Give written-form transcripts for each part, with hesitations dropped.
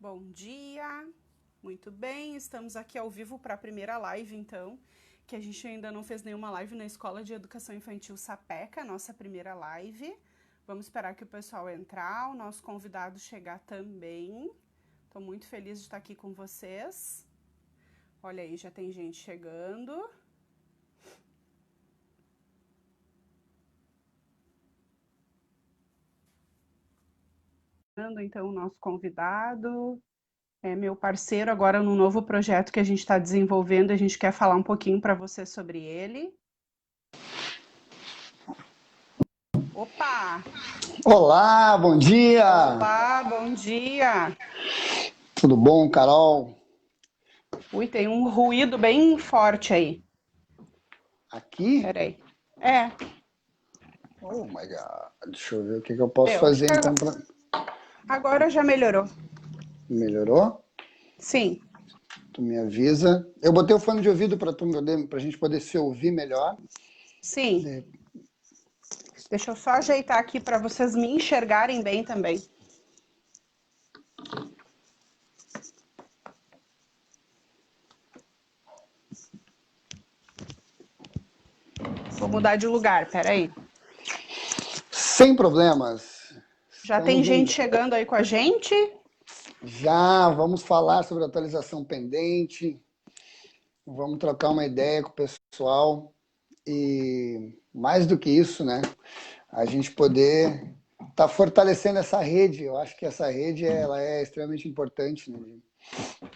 Bom dia, muito bem, estamos aqui ao vivo para a primeira live então, que a gente ainda não fez nenhuma live na Escola de Educação Infantil Sapeca, nossa primeira live. Vamos esperar que o pessoal entrar, o nosso convidado chegar também. Estou muito feliz de estar aqui com vocês. Olha aí, já tem gente chegando. Então, o nosso convidado é meu parceiro agora no novo projeto que a gente está desenvolvendo. A gente quer falar um pouquinho para você sobre ele. Opa! Olá, bom dia! Olá, bom dia! Tudo bom, Carol? Ui, tem um ruído bem forte aí. Aqui? Peraí. É, Oh my God. Deixa eu ver o que eu posso meu, acho fazer que então para... agora já melhorou. Melhorou? Sim, Tu me avisa. Eu botei o fone de ouvido para a gente poder se ouvir melhor. sim. Deixa eu só ajeitar aqui para vocês me enxergarem bem também. Vou mudar de lugar, peraí. Sem problemas. Já tem Estamos gente em... chegando aí com a gente? Já vamos falar sobre atualização pendente. Vamos trocar uma ideia com o pessoal. E mais do que isso, né? A gente poder estar fortalecendo essa rede. Eu acho que essa rede ela é extremamente importante, né?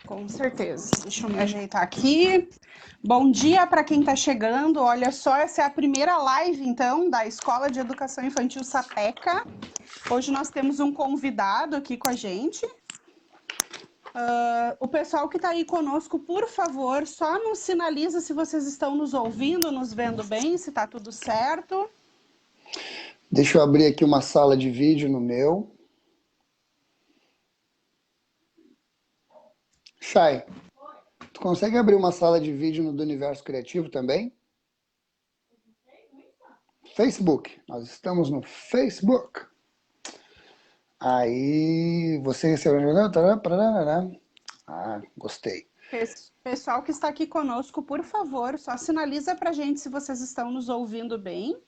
Com certeza. Deixa eu me ajeitar aqui. Bom dia para quem está chegando. Olha só, essa é a primeira live, então, da Escola de Educação Infantil Sapeca. Hoje nós temos um convidado aqui com a gente. O pessoal que está aí conosco, por favor, só nos sinaliza se vocês estão nos ouvindo, nos vendo bem, se está tudo certo. Deixa eu abrir aqui uma sala de vídeo no meu. Chay, tu consegue abrir uma sala de vídeo no do Universo Criativo também? Facebook. Nós estamos no Facebook. Aí você recebeu. Ah, gostei. Pessoal que está aqui conosco, por favor, só sinaliza para a gente se vocês estão nos ouvindo bem,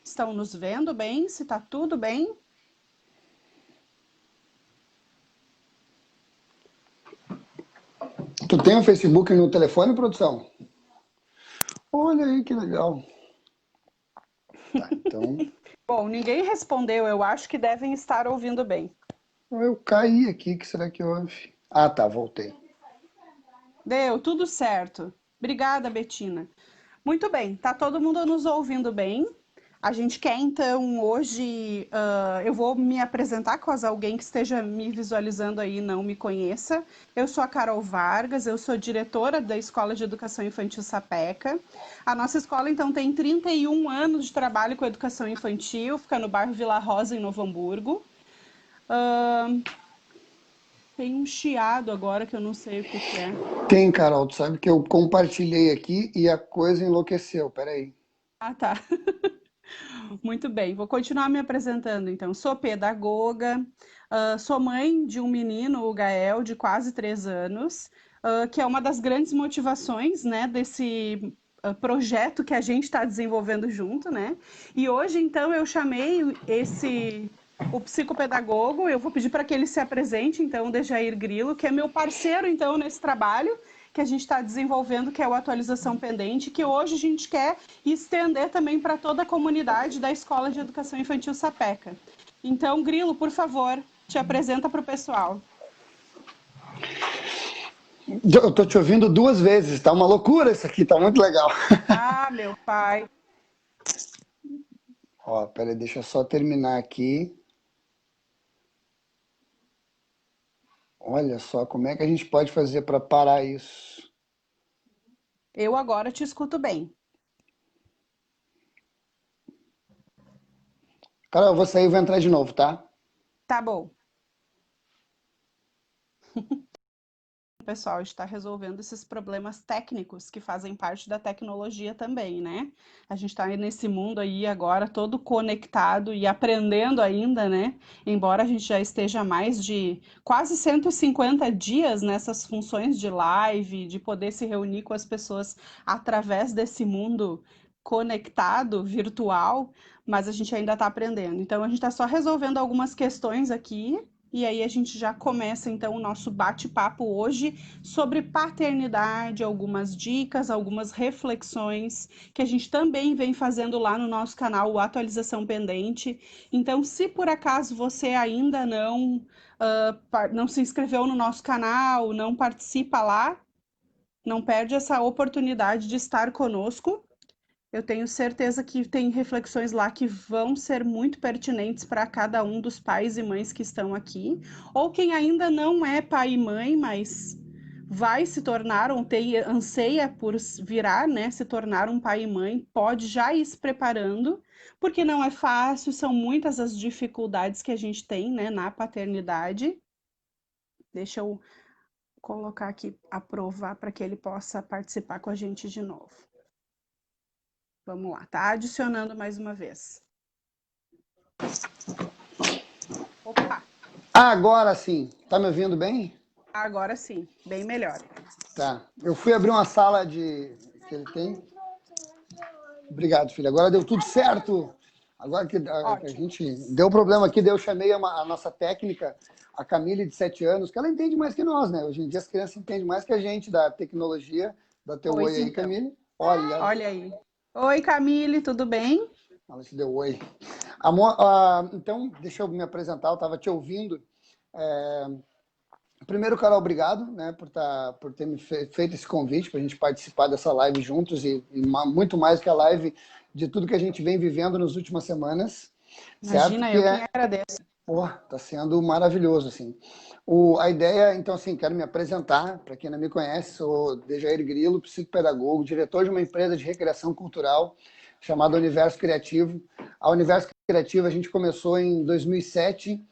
estão nos vendo bem, se está tudo bem. Tu tem o Facebook no telefone, produção? Olha aí que legal. Tá, então. Bom, ninguém respondeu, eu acho que devem estar ouvindo bem. Eu caí aqui, o que será que houve? Ah, tá, voltei. Deu, tudo certo. Obrigada, Betina. Muito bem, tá todo mundo nos ouvindo bem. A gente quer então hoje, eu vou me apresentar caso alguém que esteja me visualizando aí não me conheça. Eu sou a Carol Vargas, eu sou diretora da Escola de Educação Infantil Sapeca. A nossa escola então tem 31 anos de trabalho com educação infantil, fica no bairro Vila Rosa, em Novo Hamburgo. Tem um chiado agora que eu não sei o que que é. Tem, Carol, tu sabe que eu compartilhei aqui e a coisa enlouqueceu. Peraí. Ah, tá. Muito bem, vou continuar me apresentando então. Sou pedagoga, sou mãe de um menino, o Gael, de quase 3 anos, que é uma das grandes motivações, né, desse projeto que a gente está desenvolvendo junto, né? E hoje, então, eu chamei o psicopedagogo, eu vou pedir para que ele se apresente, então, Dejair Grilo, que é meu parceiro, então, nesse trabalho que a gente está desenvolvendo, que é o Atualização Pendente, que hoje a gente quer estender também para toda a comunidade da Escola de Educação Infantil Sapeca. Então, Grilo, por favor, te apresenta para o pessoal. Eu tô te ouvindo duas vezes, tá uma loucura isso aqui, tá muito legal. Ah, meu pai. Ó, peraí, deixa eu só terminar aqui. Olha só, como é que a gente pode fazer para parar isso? Eu agora te escuto bem. Cara, eu vou sair e vou entrar de novo, tá? Tá bom. pessoal, a gente está resolvendo esses problemas técnicos que fazem parte da tecnologia também, né? A gente está nesse mundo aí agora todo conectado e aprendendo ainda, né? Embora a gente já esteja há mais de quase 150 dias nessas funções de live, de poder se reunir com as pessoas através desse mundo conectado, virtual, mas a gente ainda está aprendendo. Então, a gente está só resolvendo algumas questões aqui. E aí a gente já começa então o nosso bate-papo hoje sobre paternidade, algumas dicas, algumas reflexões que a gente também vem fazendo lá no nosso canal, o Atualização Pendente. Então, se por acaso você ainda não se inscreveu no nosso canal, não participa lá, não perde essa oportunidade de estar conosco. Eu tenho certeza que tem reflexões lá que vão ser muito pertinentes para cada um dos pais e mães que estão aqui, ou quem ainda não é pai e mãe, mas vai se tornar, ou tem, anseia por virar, né, se tornar um pai e mãe, pode já ir se preparando, porque não é fácil, são muitas as dificuldades que a gente tem, né, na paternidade. Deixa eu colocar aqui, aprovar para que ele possa participar com a gente de novo. Vamos lá, tá adicionando mais uma vez. Opa, Agora sim. Tá me ouvindo bem? agora sim, bem melhor. Tá. Eu fui abrir uma sala que ele tem. Obrigado, filho. Agora deu tudo certo. Agora que a gente deu problema aqui, eu chamei a nossa técnica, a Camille, de 7 anos, que ela entende mais que nós, né? Hoje em dia as crianças entendem mais que a gente da tecnologia. Dá teu oi aí, Então. Camille. Olha aí. Oi, Camille, tudo bem? Ela te deu oi. Amor, então, deixa eu me apresentar, eu estava te ouvindo. Primeiro, Carol, obrigado, né, por ter me feito esse convite para a gente participar dessa live juntos e muito mais que a live de tudo que a gente vem vivendo nas últimas semanas. Imagina, Certo? eu quem agradeço. Tá sendo maravilhoso, assim. A ideia, então, assim, quero me apresentar, para quem não me conhece, sou Dejair Grilo, psicopedagogo, diretor de uma empresa de recreação cultural chamada Universo Criativo. A Universo Criativo a gente começou em 2007,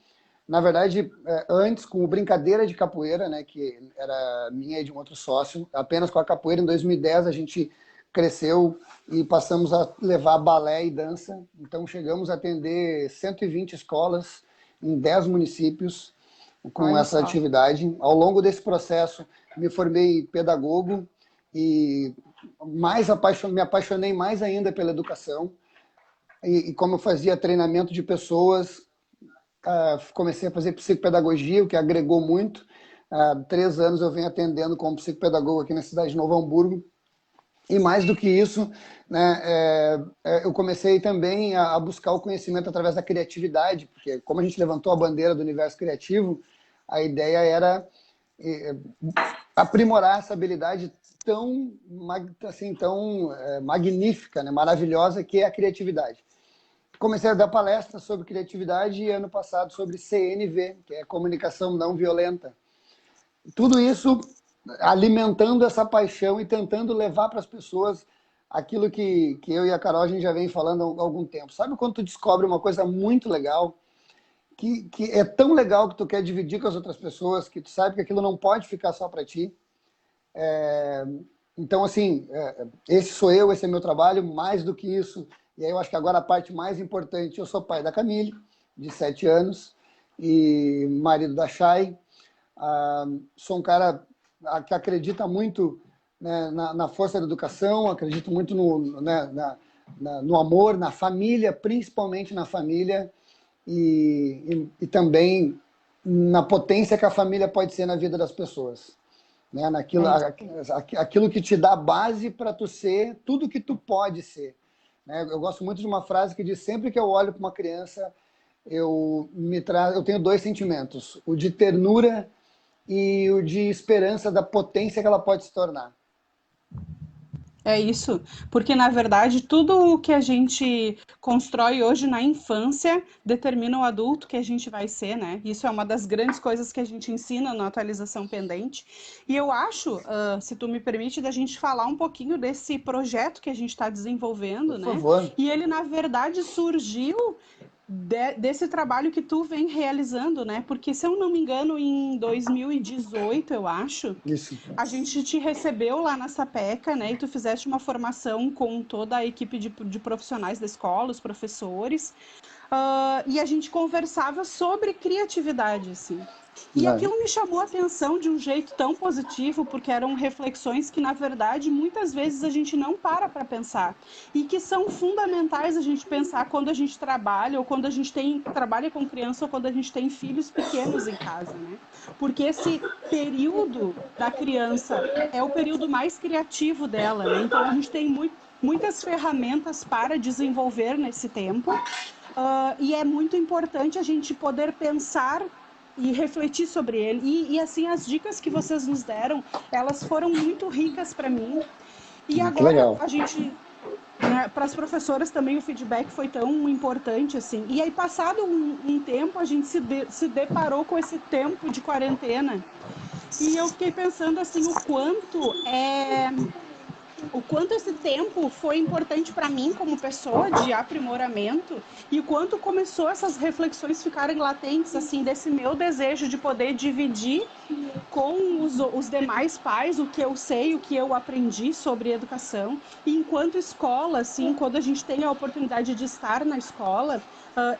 na verdade, antes com o Brincadeira de Capoeira, né, que era minha e de um outro sócio, apenas com a capoeira. Em 2010 a gente cresceu e passamos a levar balé e dança. Então chegamos a atender 120 escolas em 10 municípios com Olha essa só. atividade. Ao longo desse processo, me formei pedagogo e me apaixonei mais ainda pela educação. E como eu fazia treinamento de pessoas, comecei a fazer psicopedagogia, o que agregou muito. Há 3 anos eu venho atendendo como psicopedagogo aqui na cidade de Novo Hamburgo. E mais do que isso, né, eu comecei também a buscar o conhecimento através da criatividade, porque como a gente levantou a bandeira do universo criativo, a ideia era aprimorar essa habilidade tão, assim, tão magnífica, né, maravilhosa, que é a criatividade. Comecei a dar palestras sobre criatividade e ano passado sobre CNV, que é Comunicação Não Violenta. Tudo isso alimentando essa paixão e tentando levar para as pessoas aquilo que eu e a Carol a gente já vem falando há algum tempo. Sabe quando tu descobre uma coisa muito legal, que é tão legal que tu quer dividir com as outras pessoas, que tu sabe que aquilo não pode ficar só para ti? Então, assim, esse sou eu, esse é meu trabalho, mais do que isso. E aí eu acho que agora a parte mais importante, eu sou pai da Camille, de 7 anos, e marido da Chay. Sou um cara que acredita muito, né, na força da educação, acredito muito no amor, na família, principalmente na família, e também na potência que a família pode ser na vida das pessoas. Né? Aquilo que te dá base para tu ser tudo que tu pode ser. Né? Eu gosto muito de uma frase que diz: sempre que eu olho para uma criança, eu tenho 2 sentimentos, o de ternura e o de esperança da potência que ela pode se tornar. É isso, porque na verdade tudo o que a gente constrói hoje na infância determina o adulto que a gente vai ser, né? Isso é uma das grandes coisas que a gente ensina na atualização pendente. E eu acho, se tu me permite, da gente falar um pouquinho desse projeto que a gente está desenvolvendo, Por né? favor. E ele, na verdade, surgiu desse trabalho que tu vem realizando, né? Porque, se eu não me engano, em 2018, eu acho, Isso. a gente te recebeu lá na Sapeca, né? E tu fizeste uma formação com toda a equipe de profissionais da escola, os professores, e a gente conversava sobre criatividade, assim. E aquilo me chamou a atenção de um jeito tão positivo, porque eram reflexões que, na verdade, muitas vezes a gente não para pensar. E que são fundamentais a gente pensar quando a gente trabalha, ou quando a gente trabalha com criança, ou quando a gente tem filhos pequenos em casa, né? Porque esse período da criança é o período mais criativo dela, né? Então a gente tem muitas ferramentas para desenvolver nesse tempo. E é muito importante a gente poder pensar e refletir sobre ele. E assim, as dicas que vocês nos deram, elas foram muito ricas para mim. E Que agora legal. a gente, né, para as professoras também o feedback foi tão importante assim. E aí, passado um tempo, a gente se deparou com esse tempo de quarentena. E eu fiquei pensando assim, o quanto esse tempo foi importante para mim como pessoa de aprimoramento e o quanto começou essas reflexões ficarem latentes, assim, desse meu desejo de poder dividir com os demais pais o que eu sei, o que eu aprendi sobre educação. E enquanto escola, assim, quando a gente tem a oportunidade de estar na escola,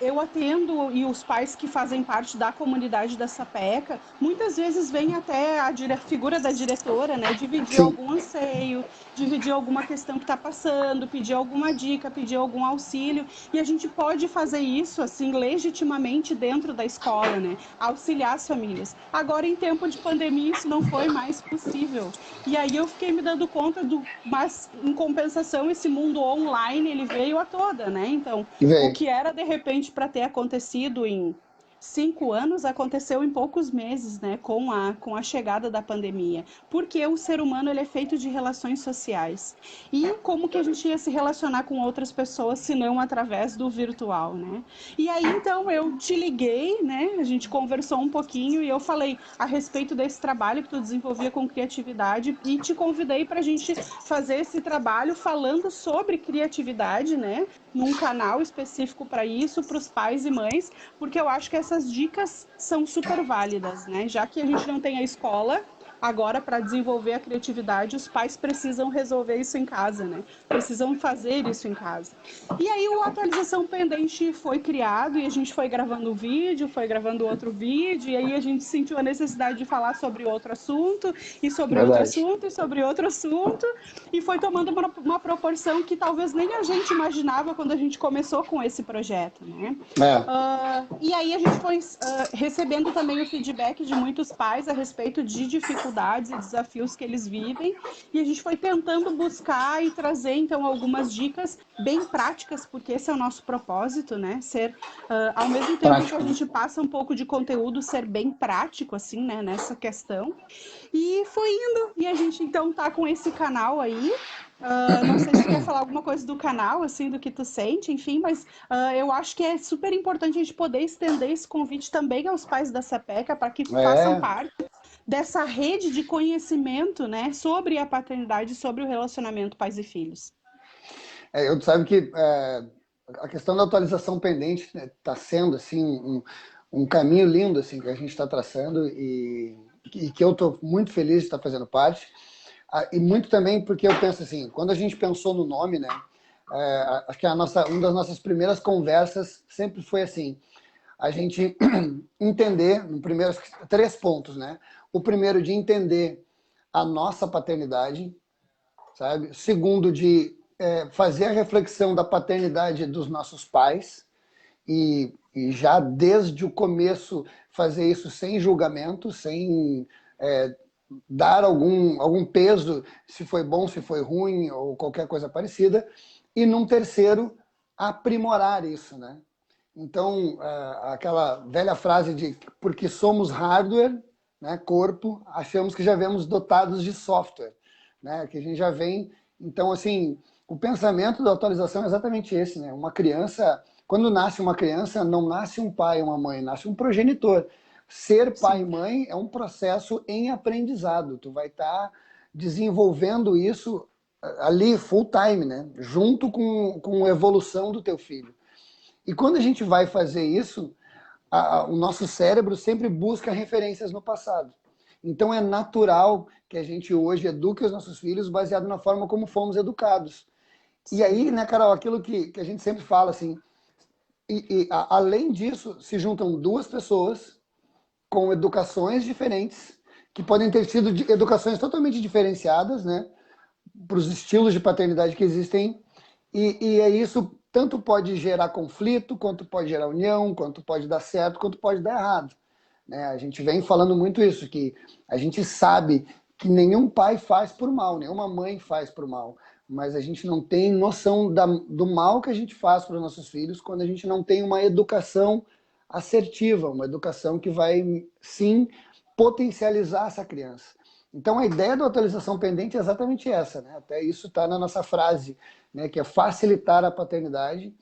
eu atendo, e os pais que fazem parte da comunidade da Sapeca, muitas vezes vem até a figura da diretora, né, dividir Sim. algum anseio, dividir alguma questão que está passando, pedir alguma dica, pedir algum auxílio, e a gente pode fazer isso, assim, legitimamente dentro da escola, né, auxiliar as famílias. Agora, em tempo de pandemia, isso não foi mais possível. E aí eu fiquei me dando conta mas em compensação, esse mundo online, ele veio a toda, né? Então, o Vem. que era de repente para ter acontecido em 5 anos aconteceu em poucos meses, né, com a chegada da pandemia, porque o ser humano ele é feito de relações sociais. E como que a gente ia se relacionar com outras pessoas se não através do virtual, né? E aí então eu te liguei, né? A gente conversou um pouquinho e eu falei a respeito desse trabalho que tu desenvolvia com criatividade e te convidei para a gente fazer esse trabalho falando sobre criatividade, né? Num canal específico para isso, para os pais e mães, porque eu acho que essas dicas são super válidas, né? Já que a gente não tem a escola, agora para desenvolver a criatividade, os pais precisam resolver isso em casa, né? Precisam fazer isso em casa. E aí o Atualização Pendente foi criado e a gente foi gravando um vídeo, foi gravando outro vídeo, e aí a gente sentiu a necessidade de falar sobre outro assunto, e sobre outro Verdade. assunto, e sobre outro assunto, e foi tomando uma proporção que talvez nem a gente imaginava quando a gente começou com esse projeto, né? E aí a gente foi recebendo também o feedback de muitos pais a respeito de dificuldades e desafios que eles vivem, e a gente foi tentando buscar e trazer então algumas dicas bem práticas, porque esse é o nosso propósito, né? Ser, ao mesmo tempo que a Prático. gente passa um pouco de conteúdo, ser bem prático, assim, né? Nessa questão. E foi indo. E a gente, então, tá com esse canal aí. Não sei se tu quer falar alguma coisa do canal, assim, do que tu sente, enfim, mas eu acho que é super importante a gente poder estender esse convite também aos pais da Sapeca para que façam É, parte dessa rede de conhecimento, né, sobre a paternidade, sobre o relacionamento pais e filhos. eu sabe que a questão da atualização pendente está sendo assim um caminho lindo assim que a gente está traçando e que eu estou muito feliz de estar fazendo parte. E muito também porque eu penso assim, quando a gente pensou no nome, né? Acho que uma das nossas primeiras conversas sempre foi assim, a gente entender, no primeiro, 3 pontos, né? O primeiro de entender a nossa paternidade, sabe? Segundo de fazer a reflexão da paternidade dos nossos pais e já desde o começo fazer isso sem julgamento, sem dar algum peso, se foi bom, se foi ruim ou qualquer coisa parecida. E num terceiro, aprimorar isso, né? Então, aquela velha frase de porque somos hardware, né, corpo, achamos que já vemos dotados de software, né, que a gente já vem. Então, assim, o pensamento da atualização é exatamente esse, né? Uma criança, quando nasce uma criança, não nasce um pai e uma mãe, nasce um progenitor. Ser pai e Sim. mãe é um processo em aprendizado. Tu vai estar desenvolvendo isso ali full time, né? Junto com a evolução do teu filho. E quando a gente vai fazer isso, o nosso cérebro sempre busca referências no passado. Então é natural que a gente hoje eduque os nossos filhos baseado na forma como fomos educados. E Sim. aí, né, Carol, aquilo que a gente sempre fala, assim, além disso, se juntam duas pessoas com educações diferentes, que podem ter sido educações totalmente diferenciadas, né, para os estilos de paternidade que existem, e é isso tanto pode gerar conflito, quanto pode gerar união, quanto pode dar certo, quanto pode dar errado. Né? A gente vem falando muito isso, que a gente sabe que nenhum pai faz por mal, nenhuma mãe faz por mal, mas a gente não tem noção do mal que a gente faz para os nossos filhos quando a gente não tem uma educação assertiva, uma educação que vai, sim, potencializar essa criança. Então, a ideia da atualização pendente é exatamente essa, né? Até isso está na nossa frase, né? Que é facilitar a paternidade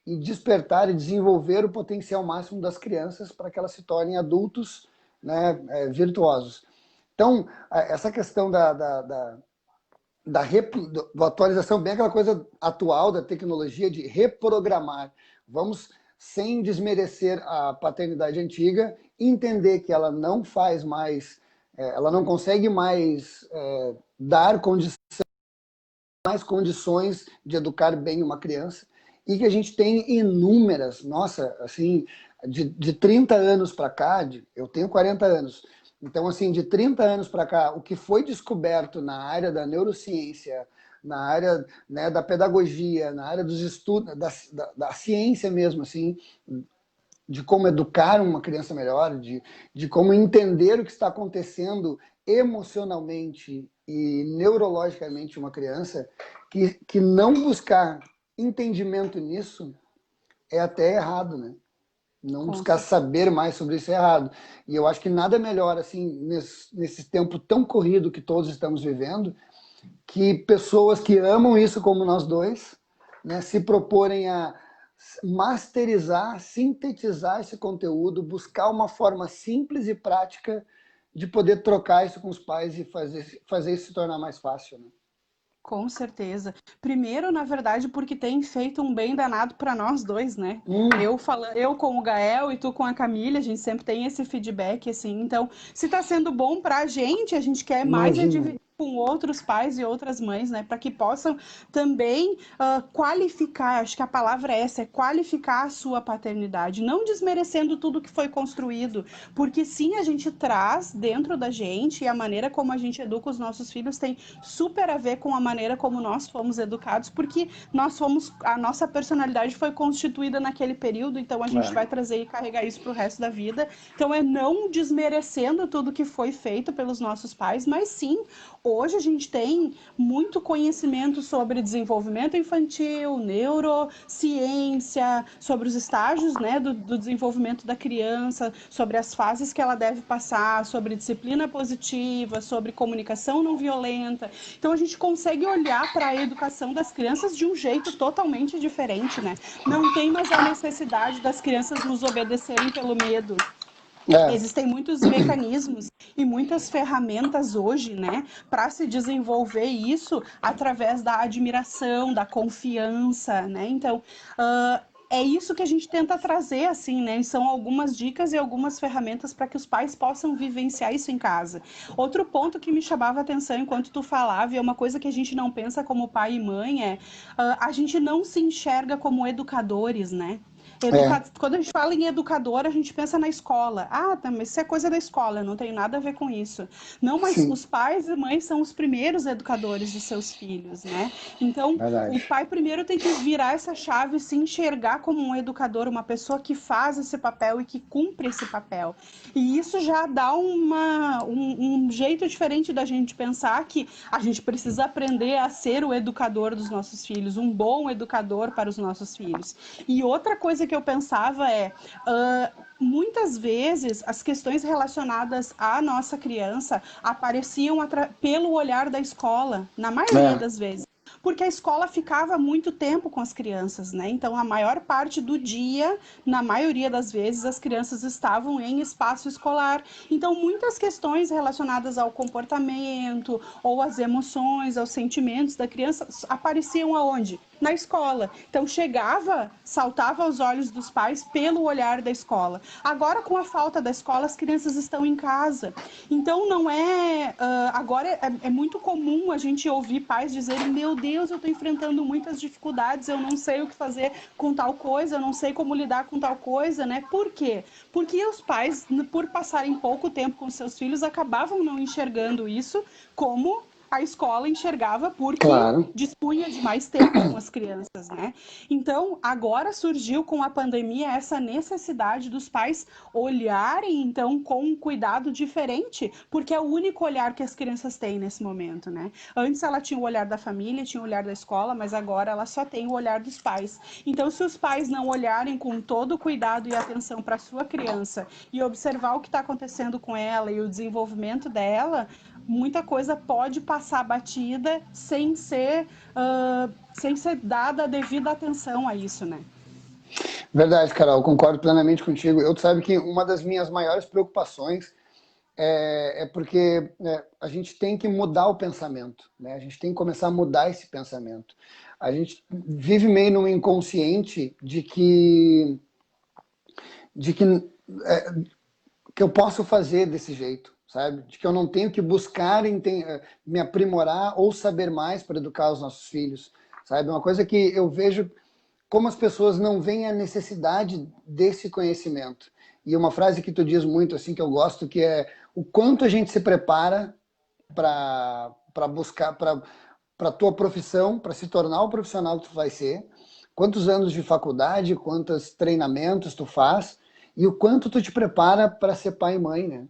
e despertar e desenvolver o potencial máximo das crianças para que elas se tornem adultos, né, virtuosos. Então, essa questão da atualização, bem aquela coisa atual da tecnologia de reprogramar. Vamos, sem desmerecer a paternidade antiga, entender que ela não faz mais, ela não consegue mais dar mais condições de educar bem uma criança, e que a gente tem inúmeras, nossa, assim, de 30 anos para cá, eu tenho 40 anos, então, assim, de 30 anos para cá, o que foi descoberto na área da neurociência, na área, né, da pedagogia, na área dos estudos, da ciência mesmo, assim, de como educar uma criança melhor, de como entender o que está acontecendo emocionalmente e neurologicamente uma criança, que não buscar entendimento nisso é até errado, né? Não Com buscar certeza. saber mais sobre isso é errado. E eu acho que nada melhor, assim, nesse tempo tão corrido que todos estamos vivendo, que pessoas que amam isso como nós dois, né, se proporem a masterizar, sintetizar esse conteúdo, buscar uma forma simples e prática de poder trocar isso com os pais e fazer isso se tornar mais fácil. Né? Com certeza. Primeiro, na verdade, porque tem feito um bem danado para nós dois, né? Hum, Eu com o Gael e tu com a Camila, a gente sempre tem esse feedback, assim. Então, se tá sendo bom para a gente quer mais é imagina. dividir com outros pais e outras mães, né? Para que possam também qualificar, acho que a palavra é essa, é qualificar a sua paternidade, não desmerecendo tudo que foi construído, porque sim, a gente traz dentro da gente e a maneira como a gente educa os nossos filhos tem super a ver com a maneira como nós fomos educados, porque a nossa personalidade foi constituída naquele período, então a gente É. vai trazer e carregar isso para o resto da vida. Então é não desmerecendo tudo que foi feito pelos nossos pais, mas sim, hoje a gente tem muito conhecimento sobre desenvolvimento infantil, neurociência, sobre os estágios, né, do desenvolvimento da criança, sobre as fases que ela deve passar, sobre disciplina positiva, sobre comunicação não violenta. Então a gente consegue olhar para a educação das crianças de um jeito totalmente diferente, né? Não tem mais a necessidade das crianças nos obedecerem pelo medo. É. Existem muitos mecanismos e muitas ferramentas hoje, né, para se desenvolver isso através da admiração, da confiança, né? Então, é isso que a gente tenta trazer, assim, né? São algumas dicas e algumas ferramentas para que os pais possam vivenciar isso em casa. Outro ponto que me chamava a atenção enquanto tu falava, e é uma coisa que a gente não pensa como pai e mãe, a gente não se enxerga como educadores, né? É. Quando a gente fala em educador, a gente pensa na escola. Ah, tá, mas isso é coisa da escola, não tem nada a ver com isso. Não, mas Sim, os pais e mães são os primeiros educadores de seus filhos, né? Então, o verdade. pai primeiro tem que virar essa chave e se enxergar como um educador, uma pessoa que faz esse papel e que cumpre esse papel. E isso já dá um jeito diferente da gente pensar que a gente precisa aprender a ser o educador dos nossos filhos, um bom educador para os nossos filhos. E outra coisa que eu pensava muitas vezes as questões relacionadas à nossa criança apareciam pelo olhar da escola, na maioria É. das vezes. Porque a escola ficava muito tempo com as crianças, né? Então, a maior parte do dia, na maioria das vezes, as crianças estavam em espaço escolar. Então, muitas questões relacionadas ao comportamento, ou às emoções, aos sentimentos da criança, apareciam aonde? na escola. Então chegava, saltava aos olhos dos pais pelo olhar da escola. Agora, com a falta da escola, as crianças estão em casa. Então não é... agora é muito comum a gente ouvir pais dizerem: meu Deus, eu estou enfrentando muitas dificuldades, eu não sei o que fazer com tal coisa, eu não sei como lidar com tal coisa, né? Por quê? Porque os pais, por passarem pouco tempo com seus filhos, acabavam não enxergando isso como a escola enxergava, porque Claro. dispunha de mais tempo com as crianças, né? Então, agora surgiu com a pandemia essa necessidade dos pais olharem, então, com um cuidado diferente, porque é o único olhar que as crianças têm nesse momento, né? Antes ela tinha o olhar da família, tinha o olhar da escola, mas agora ela só tem o olhar dos pais. Então, se os pais não olharem com todo o cuidado e atenção para a sua criança e observar o que está acontecendo com ela e o desenvolvimento dela, muita coisa pode passar batida sem ser dada a devida atenção a isso, né? Verdade, Carol, concordo plenamente contigo. Eu sabe que uma das minhas maiores preocupações é porque a gente tem que mudar o pensamento, né? A gente tem que começar a mudar esse pensamento. A gente vive meio num inconsciente de que eu posso fazer desse jeito, sabe? De que eu não tenho que buscar me aprimorar ou saber mais para educar os nossos filhos, sabe? Uma coisa que eu vejo como as pessoas não veem a necessidade desse conhecimento. E uma frase que tu diz muito, assim, que eu gosto, que é o quanto a gente se prepara para buscar, para a tua profissão, para se tornar o profissional que tu vai ser, quantos anos de faculdade, quantos treinamentos tu faz, e o quanto tu te prepara para ser pai e mãe, né?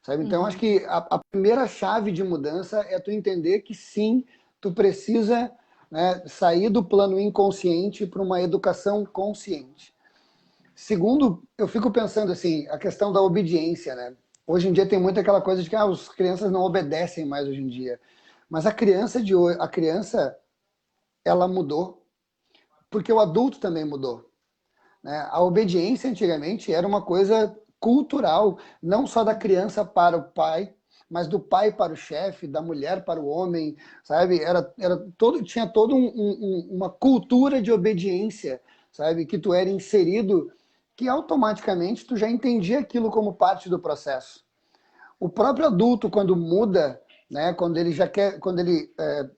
Sabe? Então, acho que a primeira chave de mudança é tu entender que sim, tu precisa, né, sair do plano inconsciente para uma educação consciente. Segundo, eu fico pensando assim, a questão da obediência, né? Hoje em dia tem muito aquela coisa de que as crianças não obedecem mais hoje em dia. Mas a criança de hoje, a criança, ela mudou, porque o adulto também mudou, né? A obediência antigamente era uma coisa cultural, não só da criança para o pai, mas do pai para o chefe, da mulher para o homem, sabe? Tinha toda uma cultura de obediência, sabe? Que tu era inserido, que automaticamente tu já entendia aquilo como parte do processo. O próprio adulto, quando muda, né, quando ele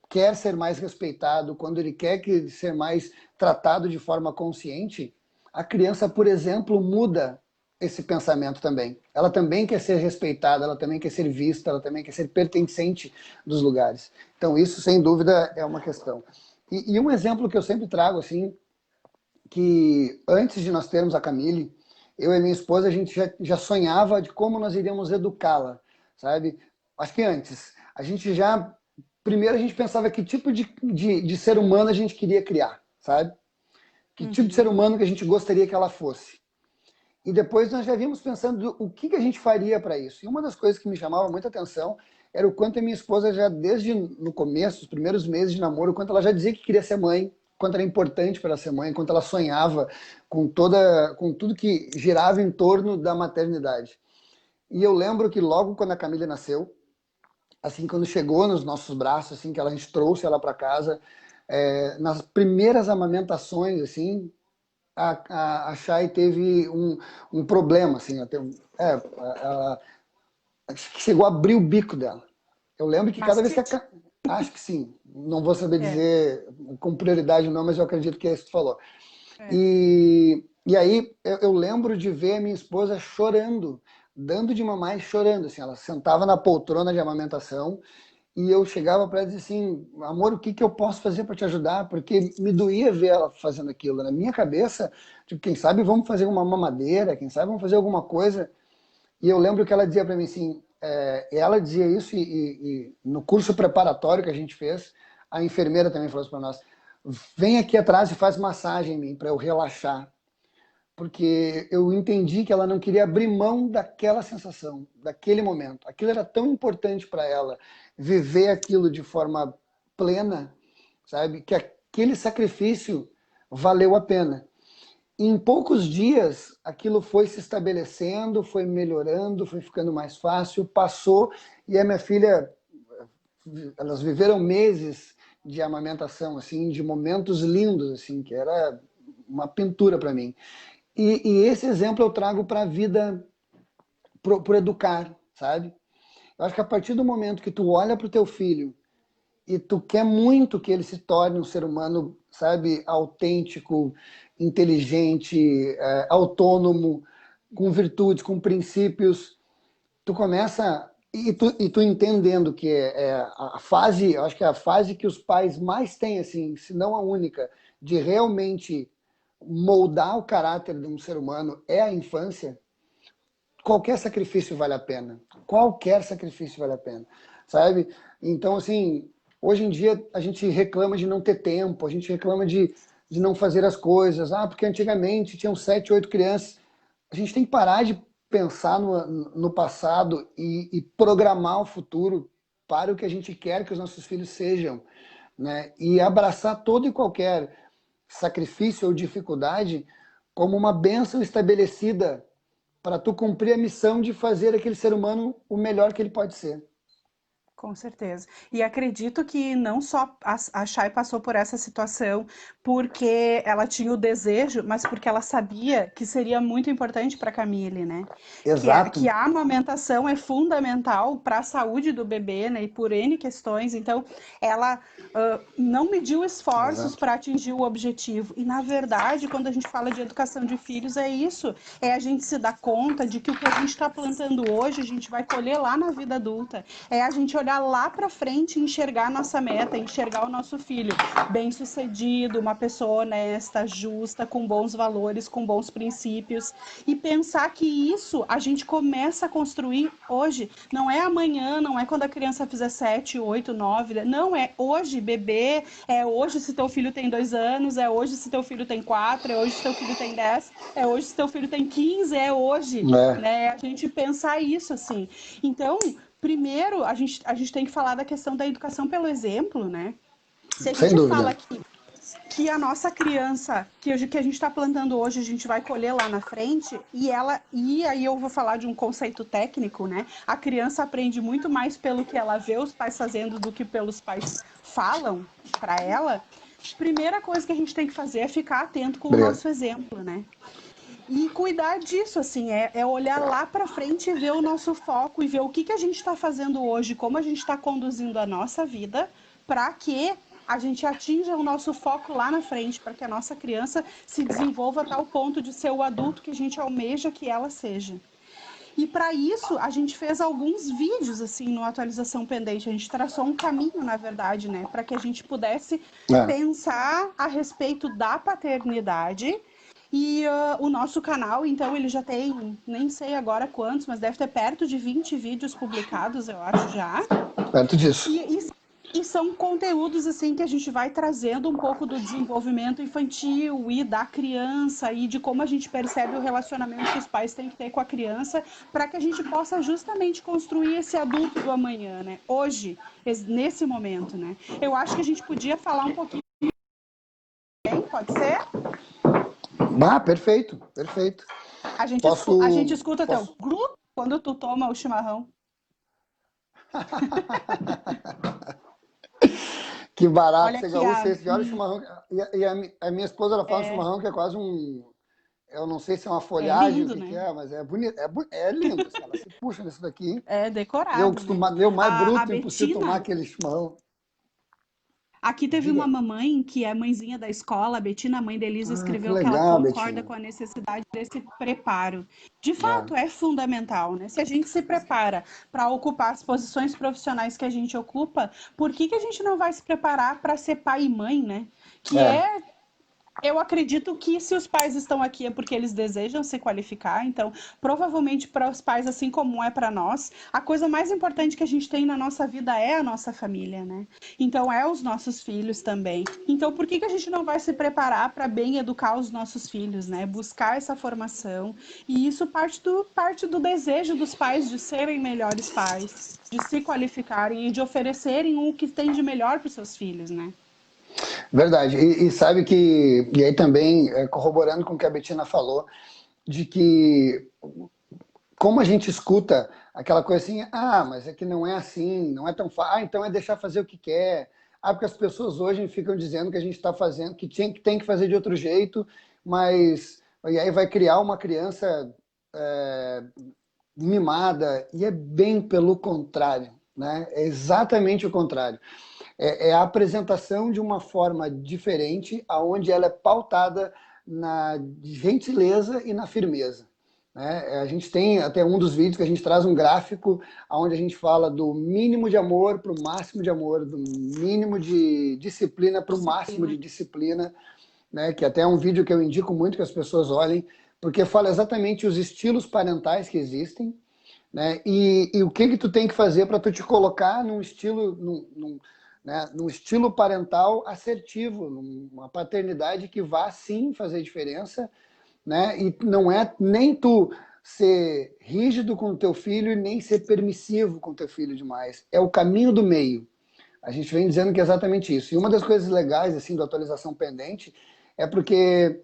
quer ser mais respeitado, quando ele quer ser mais tratado de forma consciente, a criança, por exemplo, muda esse pensamento também. Ela também quer ser respeitada, ela também quer ser vista, ela também quer ser pertencente dos lugares. Então, isso, sem dúvida, é uma questão. E um exemplo que eu sempre trago, assim, que antes de nós termos a Camille, eu e minha esposa, a gente já sonhava de como nós iríamos educá-la, sabe? Acho que antes. Primeiro a gente pensava que tipo de ser humano a gente queria criar, sabe? Que tipo de ser humano que a gente gostaria que ela fosse. E depois nós já vimos pensando o que a gente faria para isso. E uma das coisas que me chamava muita atenção era o quanto a minha esposa já, desde no começo, os primeiros meses de namoro, o quanto ela já dizia que queria ser mãe, quanto era importante para ela ser mãe, quanto ela sonhava com tudo que girava em torno da maternidade. E eu lembro que logo quando a Camila nasceu, assim, quando chegou nos nossos braços, assim, que a gente trouxe ela para casa, nas primeiras amamentações, assim, a Chay teve um problema, assim, ela chegou a abrir o bico dela. Eu lembro que cada vez que acho que sim, não vou saber dizer com prioridade não, mas eu acredito que é isso que tu falou. E aí eu lembro de ver a minha esposa chorando, dando de mamar e chorando, assim, ela sentava na poltrona de amamentação e eu chegava para ela e dizia assim, amor, o que eu posso fazer para te ajudar? Porque me doía ver ela fazendo aquilo. Na minha cabeça, tipo, quem sabe vamos fazer uma mamadeira, quem sabe vamos fazer alguma coisa. E eu lembro que ela dizia para mim assim, ela dizia isso e no curso preparatório que a gente fez, a enfermeira também falou isso para nós, vem aqui atrás e faz massagem em mim para eu relaxar. Porque eu entendi que ela não queria abrir mão daquela sensação, daquele momento. Aquilo era tão importante para ela, viver aquilo de forma plena, sabe? Que aquele sacrifício valeu a pena. E em poucos dias, aquilo foi se estabelecendo, foi melhorando, foi ficando mais fácil, passou, e a minha filha, elas viveram meses de amamentação, assim, de momentos lindos, assim, que era uma pintura para mim. E esse exemplo eu trago para a vida, pro educar, sabe? Eu acho que a partir do momento que tu olha para o teu filho e tu quer muito que ele se torne um ser humano, sabe, autêntico, inteligente, autônomo, com virtudes, com princípios, tu começa e tu entendendo que a fase, eu acho que é a fase que os pais mais têm, assim, se não a única, de realmente moldar o caráter de um ser humano é a infância. Qualquer sacrifício vale a pena. Qualquer sacrifício vale a pena, sabe? Então, assim, hoje em dia a gente reclama de não ter tempo, a gente reclama de não fazer as coisas. Ah, porque antigamente tinham 7, 8 crianças. A gente tem que parar de pensar no passado e programar o futuro para o que a gente quer que os nossos filhos sejam, né? E abraçar todo e qualquer sacrifício ou dificuldade como uma bênção estabelecida para tu cumprir a missão de fazer aquele ser humano o melhor que ele pode ser. Com certeza. E acredito que não só a Chay passou por essa situação porque ela tinha o desejo, mas porque ela sabia que seria muito importante para a Camille, né? Que Exato. a amamentação é fundamental para a saúde do bebê, né? E por N questões. Então, ela não mediu esforços Exato. para atingir o objetivo. E, na verdade, quando a gente fala de educação de filhos, é isso. É a gente se dar conta de que o que a gente está plantando hoje, a gente vai colher lá na vida adulta. É a gente olhar lá para frente e enxergar a nossa meta, enxergar o nosso filho bem-sucedido, uma pessoa honesta, justa, com bons valores, com bons princípios, e pensar que isso a gente começa a construir hoje. Não é amanhã, não é quando a criança fizer 7, 8, 9, não, é hoje, bebê, é hoje se teu filho tem 2 anos, é hoje se teu filho tem 4, é hoje se teu filho tem 10, é hoje se teu filho tem 15, é hoje, É, né? A gente pensar isso, assim. Então, primeiro, a gente tem que falar da questão da educação pelo exemplo, né? Se a sem gente dúvida. fala que a nossa criança, que a gente está plantando hoje, a gente vai colher lá na frente, e aí eu vou falar de um conceito técnico, né? A criança aprende muito mais pelo que ela vê os pais fazendo do que pelos pais falam para ela. Primeira coisa que a gente tem que fazer é ficar atento com o Obrigado. nosso exemplo, né? E cuidar disso, assim, é olhar lá para frente e ver o nosso foco e ver o que a gente está fazendo hoje, como a gente está conduzindo a nossa vida, para que a gente atinja o nosso foco lá na frente, para que a nossa criança se desenvolva a tal ponto de ser o adulto que a gente almeja que ela seja. E para isso, a gente fez alguns vídeos, assim, no Atualização Pendente. A gente traçou um caminho, na verdade, né? Para que a gente pudesse É. pensar a respeito da paternidade. E o nosso canal, então, ele já tem, nem sei agora quantos, mas deve ter perto de 20 vídeos publicados, eu acho já. Perto disso. E são conteúdos assim que a gente vai trazendo um pouco do desenvolvimento infantil e da criança e de como a gente percebe o relacionamento que os pais têm que ter com a criança para que a gente possa justamente construir esse adulto do amanhã, né? Hoje, nesse momento, né? Eu acho que a gente podia falar um pouquinho, pode ser? Ah, perfeito, perfeito. A gente Posso, escuta até o posso. glu quando tu toma o chimarrão. Que barato, Olha você aqui gaúcho, esse olha o chimarrão. A minha esposa ela fala é, chimarrão que é quase um. Eu não sei se é uma é folhagem, o lindo, que que né? é, mas é bonito, é lindo. Assim, ela se puxa nisso daqui. É Eu decorado, né? costumo, eu mais A bruto, impossível tomar Betina, aquele chimarrão. aqui teve uma Diga. mamãe que é mãezinha da escola, a Betina, a mãe da Elisa, Ah, que escreveu que ela legal, concorda Betina. com a necessidade desse preparo. De É, fato, é fundamental, né? Se a gente se prepara para ocupar as posições profissionais que a gente ocupa, por que a gente não vai se preparar para ser pai e mãe, né? Que é, é Eu acredito que se os pais estão aqui é porque eles desejam se qualificar, então provavelmente para os pais, assim como é para nós, a coisa mais importante que a gente tem na nossa vida é a nossa família, né? Então é os nossos filhos também. Então por que a gente não vai se preparar para bem educar os nossos filhos, né? Buscar essa formação. E isso parte do desejo dos pais de serem melhores pais, de se qualificarem e de oferecerem o que tem de melhor para os seus filhos, né? verdade. E sabe que, e aí também, corroborando com o que a Betina falou, de que como a gente escuta aquela coisa assim, ah, mas é que não é assim, não é tão fácil, ah, então é deixar fazer o que quer, porque as pessoas hoje ficam dizendo que a gente está fazendo, que tem que fazer de outro jeito, mas e aí vai criar uma criança mimada, e é bem pelo contrário, né? É exatamente o contrário. É a apresentação de uma forma diferente, aonde ela é pautada na gentileza e na firmeza. Né? A gente tem até um dos vídeos que a gente traz um gráfico onde a gente fala do mínimo de amor para o máximo de amor, do mínimo de disciplina para o máximo de disciplina, né? Que até é um vídeo que eu indico muito que as pessoas olhem, porque fala exatamente os estilos parentais que existem, né? E o que tu tem que fazer para tu te colocar num estilo, né, num estilo parental assertivo, numa paternidade que vá sim fazer diferença, né? E não é nem tu ser rígido com o teu filho e nem ser permissivo com o teu filho demais. É o caminho do meio. A gente vem dizendo que é exatamente isso. E uma das coisas legais assim do atualização pendente é porque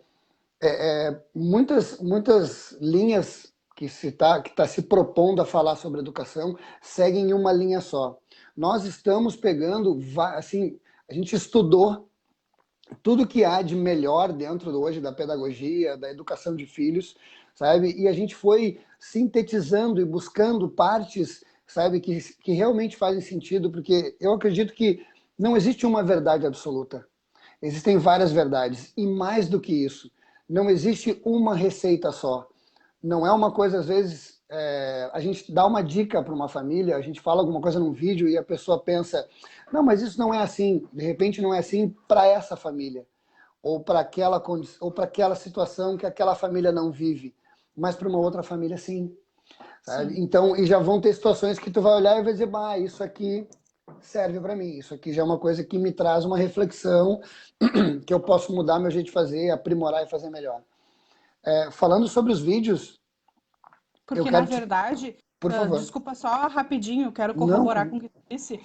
muitas linhas que tá se propondo a falar sobre educação seguem uma linha só. Nós estamos pegando, assim, a gente estudou tudo que há de melhor dentro hoje da pedagogia, da educação de filhos, sabe? E a gente foi sintetizando e buscando partes, sabe, que realmente fazem sentido, porque eu acredito que não existe uma verdade absoluta. Existem várias verdades. E mais do que isso, não existe uma receita só. Não é uma coisa, às vezes, a gente dá uma dica para uma família, a gente fala alguma coisa num vídeo e a pessoa pensa, não, mas isso não é assim. De repente não é assim para essa família, ou para aquela condição, ou para aquela situação que aquela família não vive, mas para uma outra família sim. Sabe? Então, e já vão ter situações que tu vai olhar e vai dizer, bah, isso aqui serve para mim, isso aqui já é uma coisa que me traz uma reflexão que eu posso mudar meu jeito de fazer, aprimorar e fazer melhor. Falando sobre os vídeos, eu Porque, na quero te... verdade, Por favor. desculpa só rapidinho, quero Não, corroborar com o que tu disse.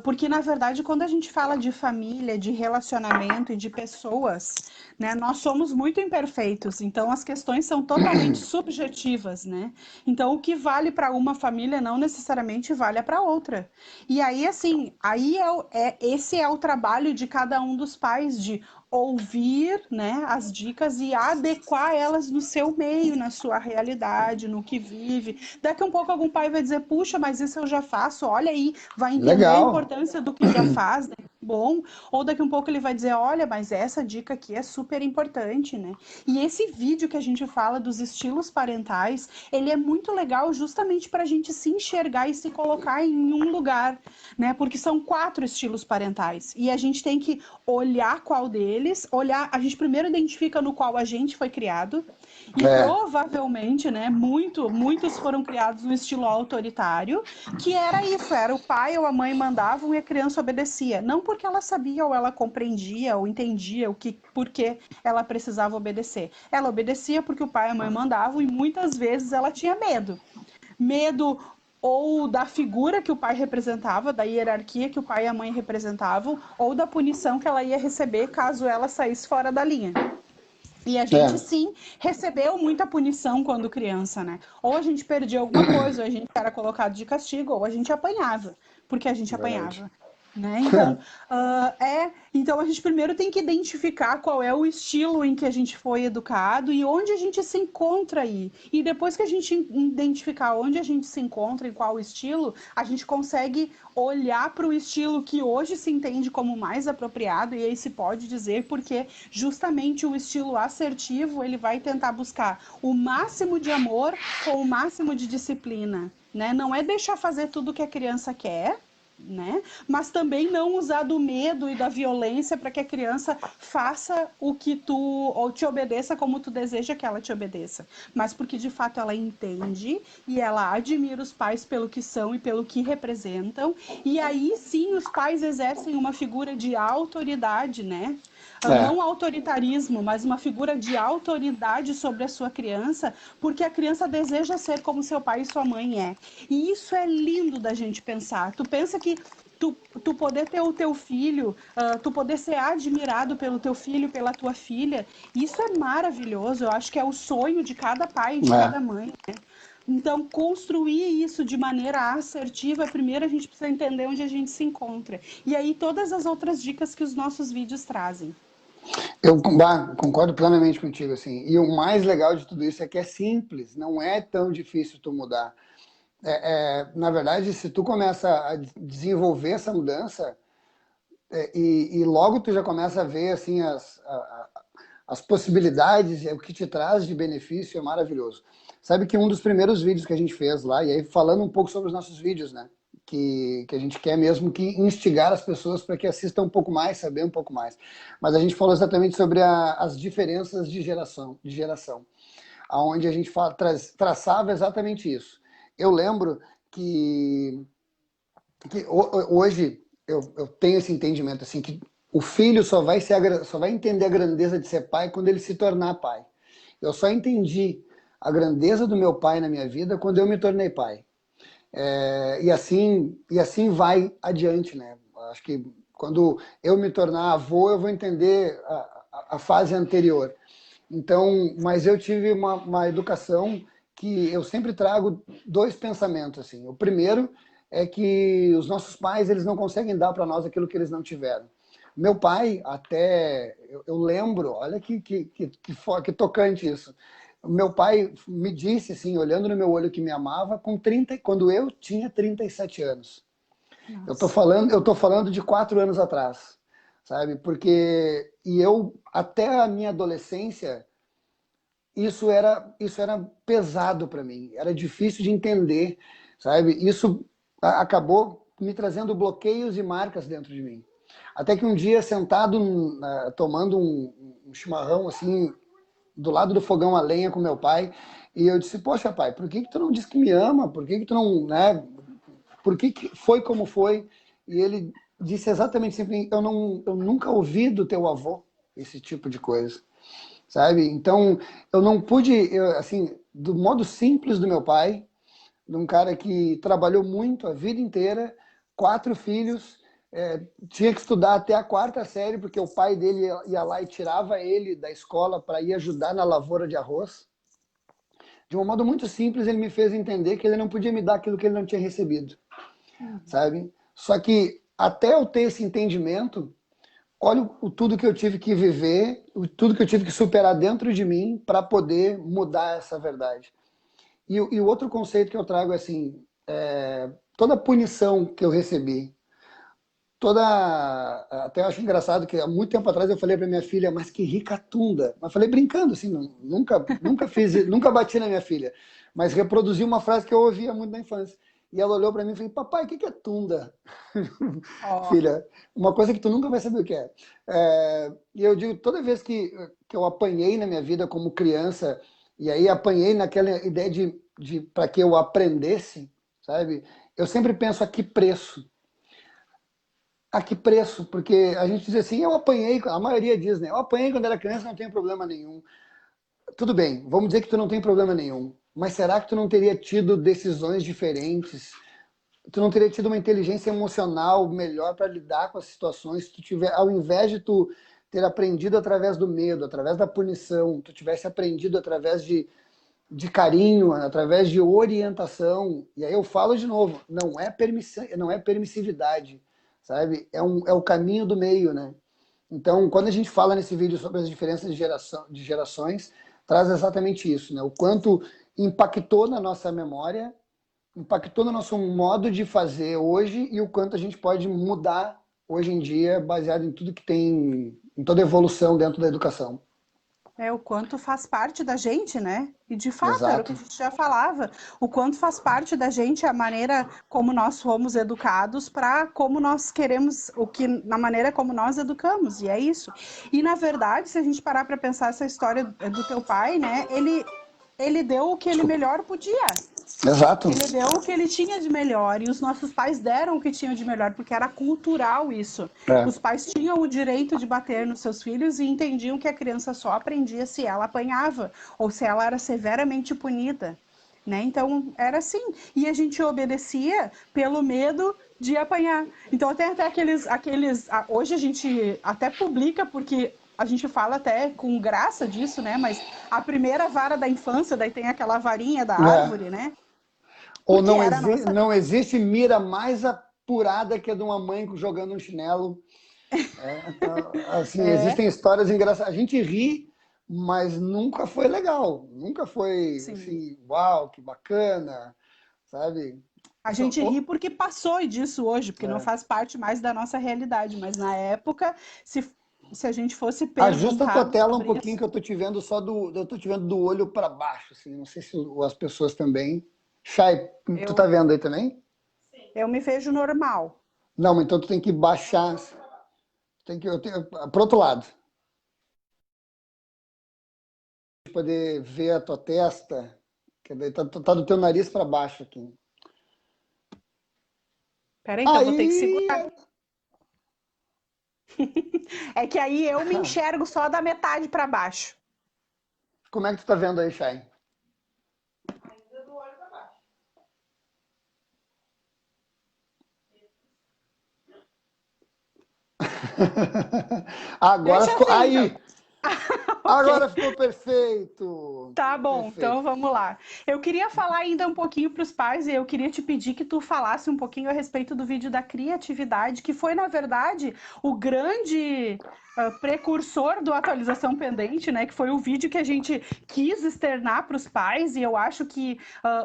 Porque, na verdade, quando a gente fala de família, de relacionamento e de pessoas, né, nós somos muito imperfeitos, então as questões são totalmente subjetivas, né? Então, o que vale para uma família não necessariamente vale para outra. E aí, assim, esse é o trabalho de cada um dos pais, de ouvir, né, as dicas e adequar elas no seu meio, na sua realidade, no que vive. Daqui a um pouco algum pai vai dizer, puxa, mas isso eu já faço, olha aí, vai entender a legal. importância do que já faz, né? Bom, ou daqui a um pouco ele vai dizer, olha, mas essa dica aqui é super importante, né? E esse vídeo que a gente fala dos estilos parentais, ele é muito legal justamente para a gente se enxergar e se colocar em um lugar, né? Porque são 4 estilos parentais e a gente tem que olhar qual deles, a gente primeiro identifica no qual a gente foi criado e provavelmente, né, muitos foram criados no estilo autoritário, que era isso, era o pai ou a mãe mandavam e a criança obedecia, não porque ela sabia ou ela compreendia ou entendia por que ela precisava obedecer. Ela obedecia porque o pai e a mãe mandavam e muitas vezes ela tinha medo ou da figura que o pai representava, da hierarquia que o pai e a mãe representavam, ou da punição que ela ia receber caso ela saísse fora da linha. E a gente, sim, recebeu muita punição quando criança, né? Ou a gente perdia alguma coisa, ou a gente era colocado de castigo, ou a gente apanhava, porque a gente Verdade. apanhava. Né? Então, então a gente primeiro tem que identificar qual é o estilo em que a gente foi educado e onde a gente se encontra aí. E depois que a gente identificar onde a gente se encontra, em qual estilo, a gente consegue olhar para o estilo que hoje se entende como mais apropriado, e aí se pode dizer porque justamente o estilo assertivo ele vai tentar buscar o máximo de amor com o máximo de disciplina. Né? Não é deixar fazer tudo que a criança quer, né? Mas também não usar do medo e da violência para que a criança faça o que tu ou te obedeça como tu deseja que ela te obedeça, mas porque de fato ela entende e ela admira os pais pelo que são e pelo que representam, e aí sim os pais exercem uma figura de autoridade, né? Não autoritarismo, mas uma figura de autoridade sobre a sua criança, porque a criança deseja ser como seu pai e sua mãe é. E isso é lindo da gente pensar. Tu pensa que tu poder ter o teu filho, tu poder ser admirado pelo teu filho, pela tua filha, isso é maravilhoso. Eu acho que é o sonho de cada pai e de cada mãe, né? Então, construir isso de maneira assertiva, primeiro a gente precisa entender onde a gente se encontra. E aí, todas as outras dicas que os nossos vídeos trazem. Eu concordo plenamente contigo, assim. E o mais legal de tudo isso é que é simples, não é tão difícil tu mudar. Na verdade, se tu começa a desenvolver essa mudança, e logo tu já começa a ver assim as possibilidades, o que te traz de benefício é maravilhoso. Sabe que um dos primeiros vídeos que a gente fez lá, e aí falando um pouco sobre os nossos vídeos, né? Que a gente quer mesmo que instigar as pessoas para que assistam um pouco mais, saber um pouco mais. Mas a gente falou exatamente sobre as diferenças de geração, aonde a gente traçava exatamente isso. Eu lembro que hoje eu tenho esse entendimento assim que o filho só vai entender a grandeza de ser pai quando ele se tornar pai. Eu só entendi a grandeza do meu pai na minha vida quando eu me tornei pai. E assim vai adiante, né? Acho que quando eu me tornar avô, eu vou entender a fase anterior. Então, mas eu tive uma educação que eu sempre trago dois pensamentos assim. O primeiro é que os nossos pais eles não conseguem dar para nós aquilo que eles não tiveram. Meu pai, até eu lembro, olha que tocante isso. Meu pai me disse, assim, olhando no meu olho que me amava, quando eu tinha 37 anos. Nossa. Eu tô falando de 4 anos atrás, sabe? E eu, até a minha adolescência, isso era pesado para mim, era difícil de entender, sabe? Isso acabou me trazendo bloqueios e marcas dentro de mim. Até que um dia, sentado, tomando um chimarrão, assim, do lado do fogão a lenha com meu pai, e eu disse, poxa, pai, por que tu não diz que me ama? Por que tu não, né? Por que foi como foi? E ele disse exatamente assim, eu nunca ouvi do teu avô esse tipo de coisa, sabe? Então, eu não pude, assim, do modo simples do meu pai, de um cara que trabalhou muito a vida inteira, 4 filhos, tinha que estudar até a 4ª série, porque o pai dele ia lá e tirava ele da escola para ir ajudar na lavoura de arroz. De um modo muito simples, ele me fez entender que ele não podia me dar aquilo que ele não tinha recebido, sabe? Só que até eu ter esse entendimento, olha tudo que eu tive que viver, tudo que eu tive que superar dentro de mim para poder mudar essa verdade. E o outro conceito que eu trago é assim, toda punição que eu recebi, até eu acho engraçado que há muito tempo atrás eu falei para minha filha, mas que rica tunda. Mas falei brincando, assim, nunca fiz, nunca bati na minha filha, mas reproduzi uma frase que eu ouvia muito na infância. E ela olhou para mim e falou, papai, o que é tunda? Ó, Filha, uma coisa que tu nunca vai saber o que é. E eu digo, toda vez que eu apanhei na minha vida como criança, e aí apanhei naquela ideia de para que eu aprendesse, sabe? Eu sempre penso a que preço? A que preço? Porque a gente diz assim, eu apanhei, a maioria diz, né? Eu apanhei quando era criança, não tem problema nenhum. Tudo bem, vamos dizer que tu não tem problema nenhum. Mas será que tu não teria tido decisões diferentes? Tu não teria tido uma inteligência emocional melhor para lidar com as situações se tu tiver, ao invés de tu ter aprendido através do medo, através da punição, tu tivesse aprendido através de carinho, através de orientação. E aí eu falo de novo, não é permissividade, sabe? É o caminho do meio, né? Então, quando a gente fala nesse vídeo sobre as diferenças de gerações, traz exatamente isso, né? O quanto impactou na nossa memória, impactou no nosso modo de fazer hoje e o quanto a gente pode mudar hoje em dia, baseado em tudo que tem, em toda a evolução dentro da educação. o quanto faz parte da gente, né? E de fato, era o que a Exato. gente já falava, o quanto faz parte da gente a maneira como nós fomos educados para como nós queremos, na maneira como nós educamos, e é isso. E na verdade, se a gente parar para pensar essa história do teu pai, né? Ele deu o que ele Desculpa. melhor podia. Exato. Ele deu o que ele tinha de melhor e os nossos pais deram o que tinham de melhor, porque era cultural isso. É. Os pais tinham o direito de bater nos seus filhos e entendiam que a criança só aprendia se ela apanhava ou se ela era severamente punida, né? Então era assim. E a gente obedecia pelo medo de apanhar. Então tem até aqueles hoje a gente até publica porque a gente fala até com graça disso, né? Mas a primeira vara da infância, daí tem aquela varinha da É. árvore, né? Ou Porque não, era a nossa. não existe mira mais apurada que a de uma mãe jogando um chinelo. Assim, É, existem histórias engraçadas. A gente ri, mas nunca foi legal. Nunca foi sim. assim, uau, que bacana, sabe? A gente ri Oh, porque passou disso hoje, porque não é. faz parte mais da nossa realidade. Mas na época, se a gente fosse Ajusta a tua perguntado tela um sobre pouquinho isso, que eu tô te vendo eu tô te vendo do olho para baixo, assim. Não sei se as pessoas também. Chay, tu tá eu, vendo aí também? eu me vejo normal. Não, então tu tem que baixar, tem que pro outro lado, pra poder ver a tua testa, que daí tá do teu nariz para baixo aqui. Peraí, que eu vou ter que Aí, segurar. É que aí eu me enxergo só da metade para baixo. como é que tu tá vendo aí, Chay? Agora Deixa ficou. assim, então. Aí! Agora Ok. ficou perfeito! Tá bom, Perfeito. então vamos lá. Eu queria falar ainda um pouquinho para os pais e eu queria te pedir que tu falasse um pouquinho a respeito do vídeo da criatividade, que foi, na verdade, o grande precursor do Atualização Pendente, né? Que foi o vídeo que a gente quis externar para os pais, e eu acho que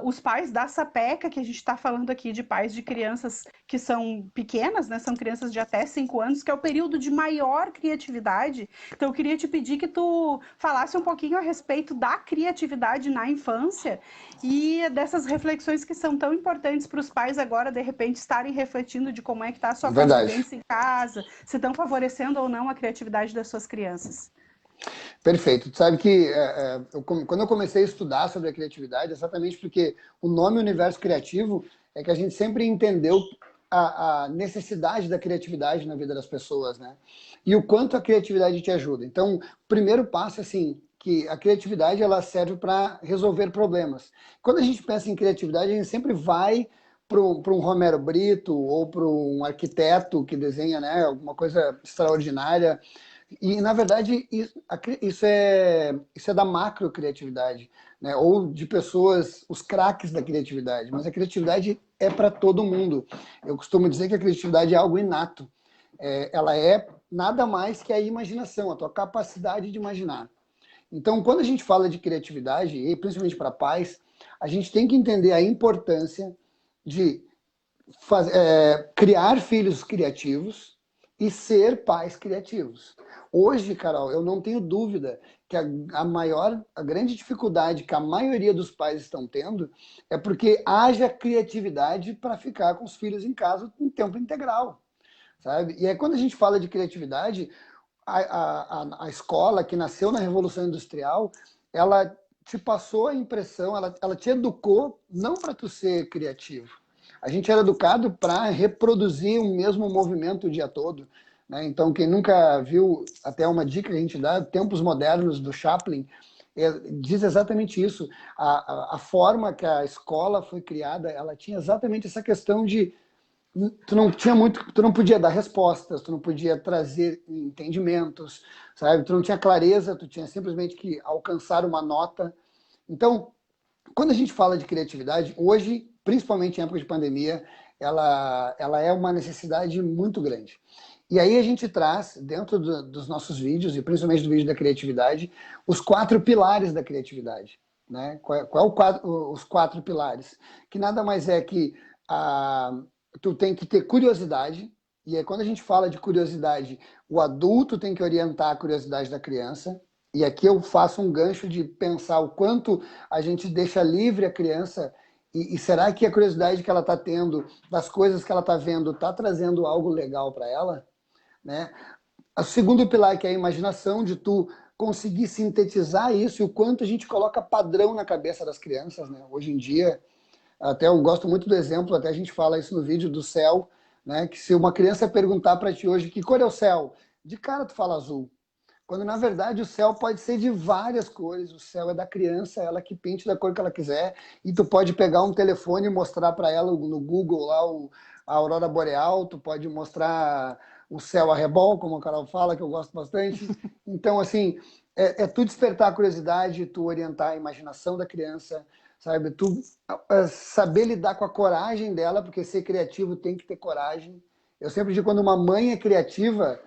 os pais da Sapeca, que a gente está falando aqui de pais de crianças que são pequenas, né? São crianças de até 5 anos, que é o período de maior criatividade. Então, eu queria te pedir que tu falasse um pouquinho a respeito da criatividade na infância e dessas reflexões que são tão importantes para os pais agora, de repente, estarem refletindo de como é que está a sua Verdade. convivência em casa, se estão favorecendo ou não a criatividade das suas crianças. Perfeito. Tu sabe que quando eu comecei a estudar sobre a criatividade, exatamente porque o nome Universo Criativo é que a gente sempre entendeu a necessidade da criatividade na vida das pessoas, né? E o quanto a criatividade te ajuda. Então, o primeiro passo, assim, que a criatividade ela serve para resolver problemas. Quando a gente pensa em criatividade, a gente sempre vai para um Romero Brito ou para um arquiteto que desenha, né, alguma coisa extraordinária. E, na verdade, isso é da macrocriatividade, né? Ou de pessoas, os craques da criatividade. Mas a criatividade é para todo mundo. Eu costumo dizer que a criatividade é algo inato. Ela é nada mais que a imaginação, a tua capacidade de imaginar. Então, quando a gente fala de criatividade, e principalmente para pais, a gente tem que entender a importância de criar filhos criativos e ser pais criativos. Hoje, Carol, eu não tenho dúvida que a grande dificuldade que a maioria dos pais estão tendo é porque haja criatividade para ficar com os filhos em casa em tempo integral, sabe? E é quando a gente fala de criatividade, a escola que nasceu na Revolução Industrial, ela te passou a impressão, ela te educou não para tu ser criativo. A gente era educado para reproduzir o mesmo movimento o dia todo. Né? Então, quem nunca viu, até uma dica que a gente dá, Tempos Modernos, do Chaplin, diz exatamente isso. A forma que a escola foi criada, ela tinha exatamente essa questão de tu não podia dar respostas, tu não podia trazer entendimentos, sabe? Tu não tinha clareza, tu tinha simplesmente que alcançar uma nota. Então, quando a gente fala de criatividade, hoje, principalmente em época de pandemia, ela é uma necessidade muito grande. E aí a gente traz, dentro dos nossos vídeos, e principalmente do vídeo da criatividade, os 4 pilares da criatividade. Né? Os 4 pilares? Que nada mais é que tu tem que ter curiosidade, e aí quando a gente fala de curiosidade, o adulto tem que orientar a curiosidade da criança, e aqui eu faço um gancho de pensar o quanto a gente deixa livre a criança e será que a curiosidade que ela está tendo das coisas que ela está vendo está trazendo algo legal para ela? Né? O segundo pilar, que é a imaginação, de tu conseguir sintetizar isso e o quanto a gente coloca padrão na cabeça das crianças. Né? Hoje em dia, até eu gosto muito do exemplo, até a gente fala isso no vídeo do céu, né? Que se uma criança perguntar para ti hoje que cor é o céu, de cara tu fala azul. Quando, na verdade, o céu pode ser de várias cores. O céu é da criança, ela que pinte da cor que ela quiser. E tu pode pegar um telefone e mostrar para ela no Google lá a aurora boreal. Tu pode mostrar o céu a rebol, como a Carol fala, que eu gosto bastante. Então, assim, tu despertar a curiosidade, tu orientar a imaginação da criança, sabe? Tu saber lidar com a coragem dela, porque ser criativo tem que ter coragem. Eu sempre digo, quando uma mãe é criativa,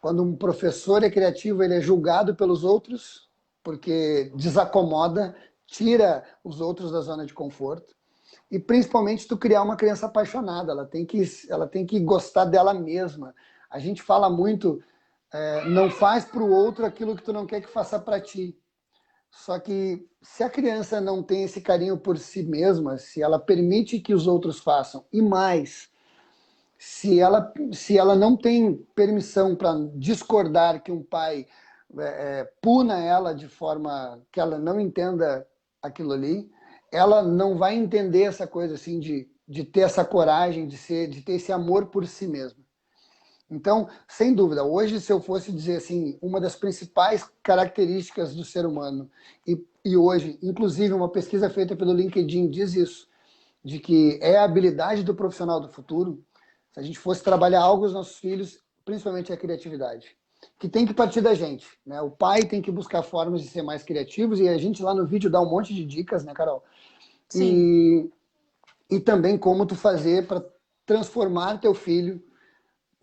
quando um professor é criativo, ele é julgado pelos outros, porque desacomoda, tira os outros da zona de conforto. E principalmente tu criar uma criança apaixonada, ela tem que gostar dela mesma. A gente fala muito, não faz para o outro aquilo que tu não quer que faça para ti. Só que se a criança não tem esse carinho por si mesma, se ela permite que os outros façam, e mais, se ela não tem permissão para discordar que um pai puna ela de forma que ela não entenda aquilo ali, ela não vai entender essa coisa assim de ter essa coragem, de ter esse amor por si mesma. Então, sem dúvida, hoje, se eu fosse dizer assim, uma das principais características do ser humano, e hoje, inclusive, uma pesquisa feita pelo LinkedIn diz isso, de que é a habilidade do profissional do futuro, se a gente fosse trabalhar algo nos nossos filhos, principalmente a criatividade, que tem que partir da gente, né? O pai tem que buscar formas de ser mais criativos, e a gente lá no vídeo dá um monte de dicas, né, Carol? Sim. E também como tu fazer para transformar teu filho.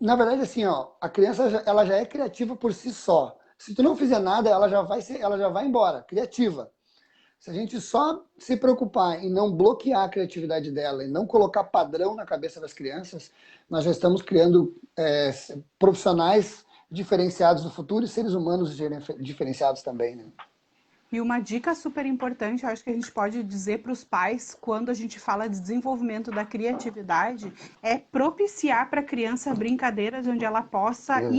Na verdade, assim, ó, a criança ela já é criativa por si só. Se tu não fizer nada, ela já vai embora, criativa. Se a gente só se preocupar em não bloquear a criatividade dela e não colocar padrão na cabeça das crianças, nós já estamos criando profissionais diferenciados no futuro e seres humanos diferenciados também, né? E uma dica super importante, eu acho que a gente pode dizer para os pais, quando a gente fala de desenvolvimento da criatividade, é propiciar para a criança brincadeiras onde ela possa Exato.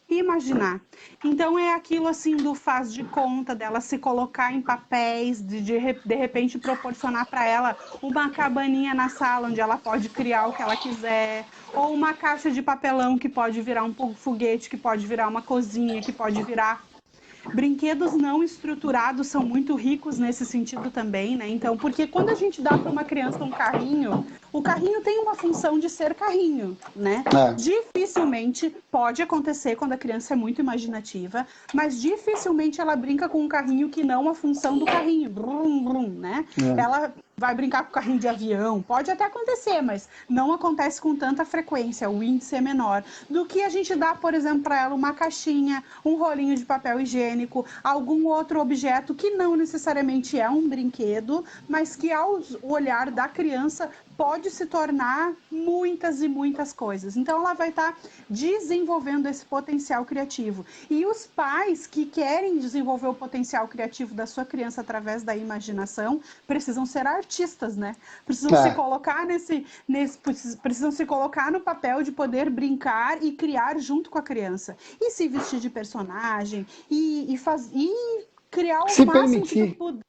imaginar. Então é aquilo assim do faz de conta, dela se colocar em papéis, de repente proporcionar para ela uma cabaninha na sala onde ela pode criar o que ela quiser, ou uma caixa de papelão que pode virar um foguete, que pode virar uma cozinha, que pode virar. Brinquedos não estruturados são muito ricos nesse sentido também, né? Então, porque quando a gente dá para uma criança um carrinho, o carrinho tem uma função de ser carrinho, né? Dificilmente pode acontecer quando a criança é muito imaginativa, mas dificilmente ela brinca com um carrinho que não a função do carrinho, brum, brum, né? Ela vai brincar com carrinho de avião, pode até acontecer, mas não acontece com tanta frequência, o índice é menor do que a gente dá, por exemplo, para ela uma caixinha, um rolinho de papel higiênico, algum outro objeto que não necessariamente é um brinquedo, mas que ao olhar da criança pode se tornar muitas e muitas coisas. Então ela vai estar desenvolvendo esse potencial criativo. E os pais que querem desenvolver o potencial criativo da sua criança através da imaginação precisam ser artistas, né? Precisam se colocar precisam se colocar no papel de poder brincar e criar junto com a criança. E se vestir de personagem e criar o Se máximo que tu permitir. puder.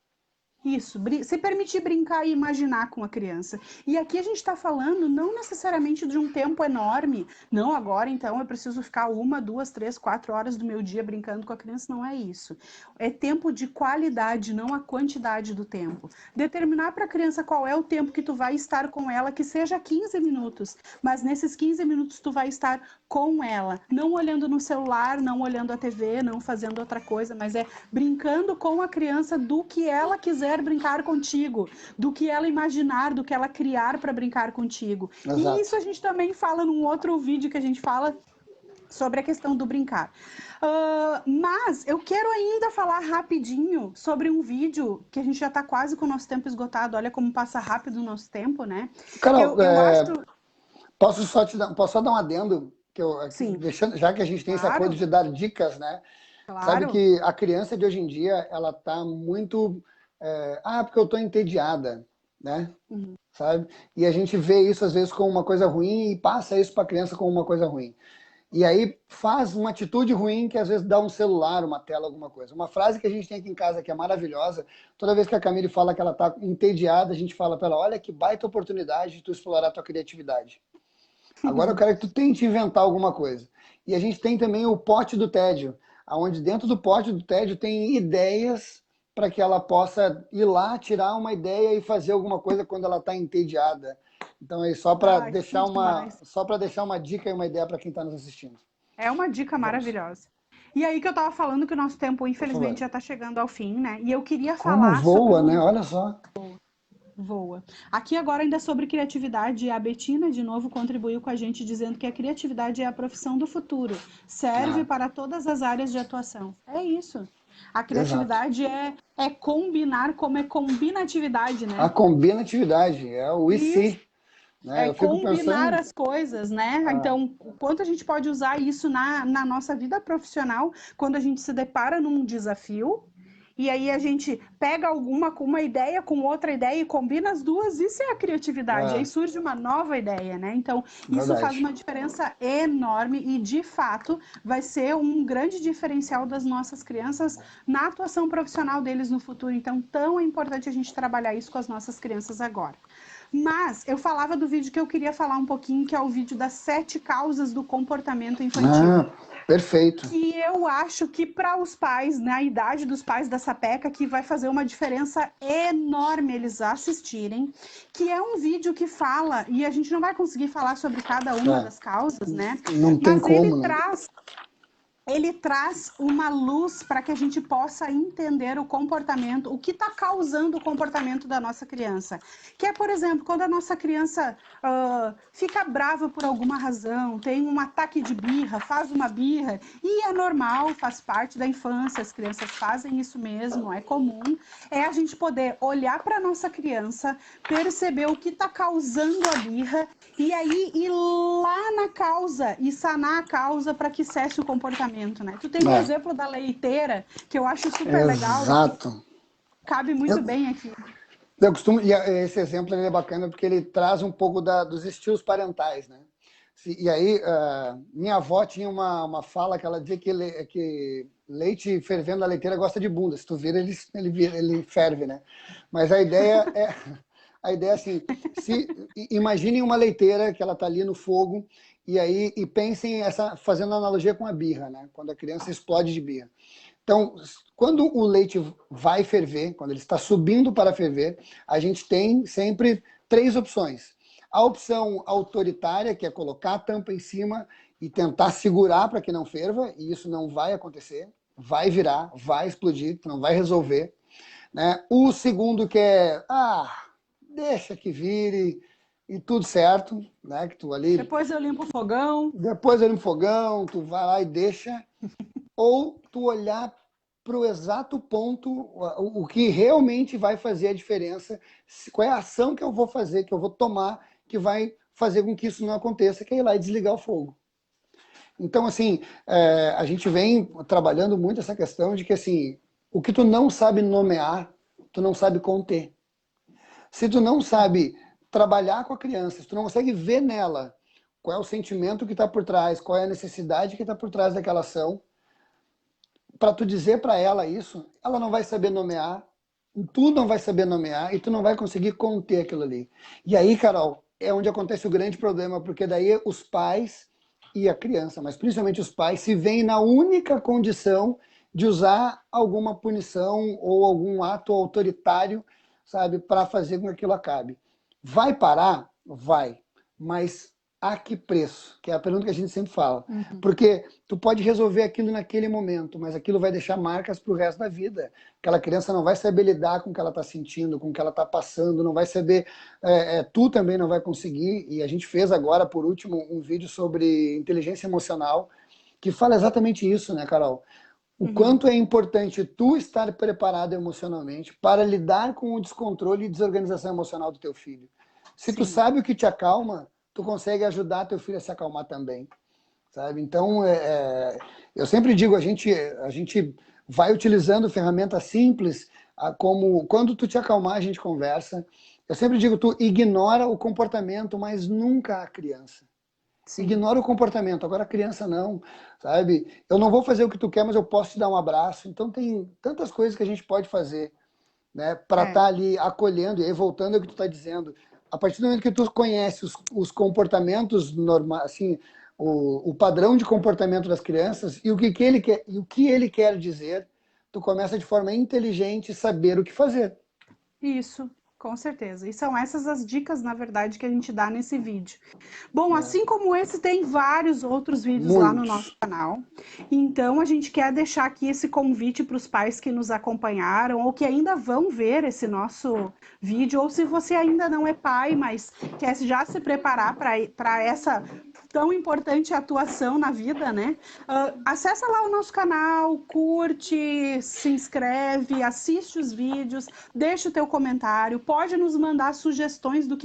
Isso, se permitir brincar e imaginar com a criança. E aqui a gente está falando não necessariamente de um tempo enorme. Não, agora então eu preciso ficar 1, 2, 3, 4 horas do meu dia brincando com a criança. Não é isso. É tempo de qualidade, não a quantidade do tempo. Determinar para a criança qual é o tempo que tu vai estar com ela, que seja 15 minutos. Mas nesses 15 minutos tu vai estar com ela. Não olhando no celular, não olhando a TV, não fazendo outra coisa, mas é brincando com a criança do que ela quiser brincar contigo, do que ela imaginar, do que ela criar para brincar contigo. Exato. E isso a gente também fala num outro vídeo que a gente fala sobre a questão do brincar. Mas eu quero ainda falar rapidinho sobre um vídeo que a gente já está quase com o nosso tempo esgotado. Olha como passa rápido o nosso tempo, né? Carol, Eu acho... posso só dar um adendo? Sim, Já que a gente tem esse acordo claro, de dar dicas, né? Sabe claro. que a criança de hoje em dia, ela tá muito... porque eu tô entediada, né? Sabe? E a gente vê isso às vezes como uma coisa ruim e passa isso para a criança como uma coisa ruim. E aí faz uma atitude ruim que às vezes dá um celular, uma tela, alguma coisa. Uma frase que a gente tem aqui em casa que é maravilhosa, toda vez que a Camille fala que ela tá entediada, a gente fala para ela, olha que baita oportunidade de tu explorar a tua criatividade. Agora eu quero que tu tente inventar alguma coisa. E a gente tem também o pote do tédio, onde dentro do pote do tédio tem ideias para que ela possa ir lá, tirar uma ideia e fazer alguma coisa quando ela está entediada. Então, aí, só para Ai, que deixar demais. uma dica e uma ideia para quem está nos assistindo. É uma dica Vamos, maravilhosa. E aí que eu estava falando que o nosso tempo, por infelizmente, favor. já está chegando ao fim, né? E eu queria Como falar sobre voa, né? um Olha só. voa. Aqui agora ainda sobre criatividade, a Betina de novo contribuiu com a gente dizendo que a criatividade é a profissão do futuro, serve Ah, para todas as áreas de atuação. É isso. A exato. criatividade é combinar como é combinatividade, A né? combinatividade, é o e Isso. se, né? É Eu fico combinar pensando, as coisas, né? ah, Então, o quanto a gente pode usar isso na nossa vida profissional quando a gente se depara num desafio, e aí a gente pega alguma com uma ideia com outra ideia e combina as duas, isso é a criatividade. Aí ah, surge uma nova ideia, né? Então, isso faz verdade. uma diferença enorme e, de fato, vai ser um grande diferencial das nossas crianças na atuação profissional deles no futuro. Então, tão é importante a gente trabalhar isso com as nossas crianças agora. Mas eu falava do vídeo que eu queria falar um pouquinho, que é o vídeo das 7 causas do comportamento infantil. Ah, perfeito. Que eu acho que para os pais, na idade dos pais da Sapeca, que vai fazer uma diferença enorme eles assistirem, que é um vídeo que fala, e a gente não vai conseguir falar sobre cada uma É, das causas, né? não tem Mas como, né? ele traz uma luz para que a gente possa entender o comportamento, o que está causando o comportamento da nossa criança. Que é, por exemplo, quando a nossa criança fica brava por alguma razão, tem um ataque de birra, faz uma birra, e é normal, faz parte da infância, as crianças fazem isso mesmo, é comum, é a gente poder olhar para a nossa criança, perceber o que está causando a birra, e aí ir lá na causa e sanar a causa para que cesse o comportamento, né? Tu tem um É, exemplo da leiteira que eu acho super legal e que exato. cabe muito Eu, bem aqui. eu costumo, e esse exemplo ele é bacana porque ele traz um pouco dos estilos parentais, né? E aí, minha avó tinha uma fala que ela dizia que leite fervendo na leiteira gosta de bunda. Se tu vira, ele ferve, né? Mas a ideia é assim, imaginem uma leiteira que ela está ali no fogo e pensem fazendo analogia com a birra, né? Quando a criança explode de birra. Então, quando o leite vai ferver, quando ele está subindo para ferver, a gente tem sempre 3 opções. A opção autoritária, que é colocar a tampa em cima e tentar segurar para que não ferva, e isso não vai acontecer, vai virar, vai explodir, não vai resolver. Né? O segundo que é, deixa que vire e tudo certo, né? Que tu ali, Depois eu limpo o fogão. depois ali no fogão, tu vai lá e deixa, ou tu olhar para o exato ponto, o que realmente vai fazer a diferença, qual é a ação que eu vou fazer, que eu vou tomar, que vai fazer com que isso não aconteça, que é ir lá e desligar o fogo. Então, assim, a gente vem trabalhando muito essa questão de que, assim, o que tu não sabe nomear, tu não sabe conter. Se tu não sabe trabalhar com a criança, se tu não consegue ver nela qual é o sentimento que está por trás, qual é a necessidade que está por trás daquela ação, para tu dizer para ela isso, ela não vai saber nomear, tu não vai saber nomear e tu não vai conseguir conter aquilo ali. E aí, Carol, é onde acontece o grande problema, porque daí os pais e a criança, mas principalmente os pais, se veem na única condição de usar alguma punição ou algum ato autoritário, sabe, para fazer com que aquilo acabe. Vai parar? Vai. Mas a que preço? Que é a pergunta que a gente sempre fala. Uhum. Porque tu pode resolver aquilo naquele momento, mas aquilo vai deixar marcas para o resto da vida. Aquela criança não vai saber lidar com o que ela está sentindo, com o que ela está passando, não vai saber, tu também não vai conseguir. E a gente fez agora, por último, um vídeo sobre inteligência emocional, que fala exatamente isso, né, Carol? O Uhum. quanto é importante tu estar preparado emocionalmente para lidar com o descontrole e desorganização emocional do teu filho. Se tu Sim. sabe o que te acalma, tu consegue ajudar teu filho a se acalmar também, sabe? Então, eu sempre digo, a gente vai utilizando ferramentas simples, como quando tu te acalmar, a gente conversa. Eu sempre digo, tu ignora o comportamento, mas nunca a criança. Sim. Ignora o comportamento, agora a criança não, sabe? Eu não vou fazer o que tu quer, mas eu posso te dar um abraço. Então tem tantas coisas que a gente pode fazer, né, para É. estar ali acolhendo. E aí, voltando ao que tu está dizendo, a partir do momento que tu conhece os comportamentos normais, assim, o padrão de comportamento das crianças e que ele quer, e o que ele quer dizer, tu começa de forma inteligente saber o que fazer. Isso. Com certeza. E são essas as dicas, na verdade, que a gente dá nesse vídeo. Bom, assim como esse, tem vários outros vídeos lá no nosso Muitos. canal. Então, a gente quer deixar aqui esse convite para os pais que nos acompanharam ou que ainda vão ver esse nosso vídeo, ou se você ainda não é pai, mas quer já se preparar para essa tão importante atuação na vida, né? Acessa lá o nosso canal, curte, se inscreve, assiste os vídeos, deixa o teu comentário, pode nos mandar sugestões do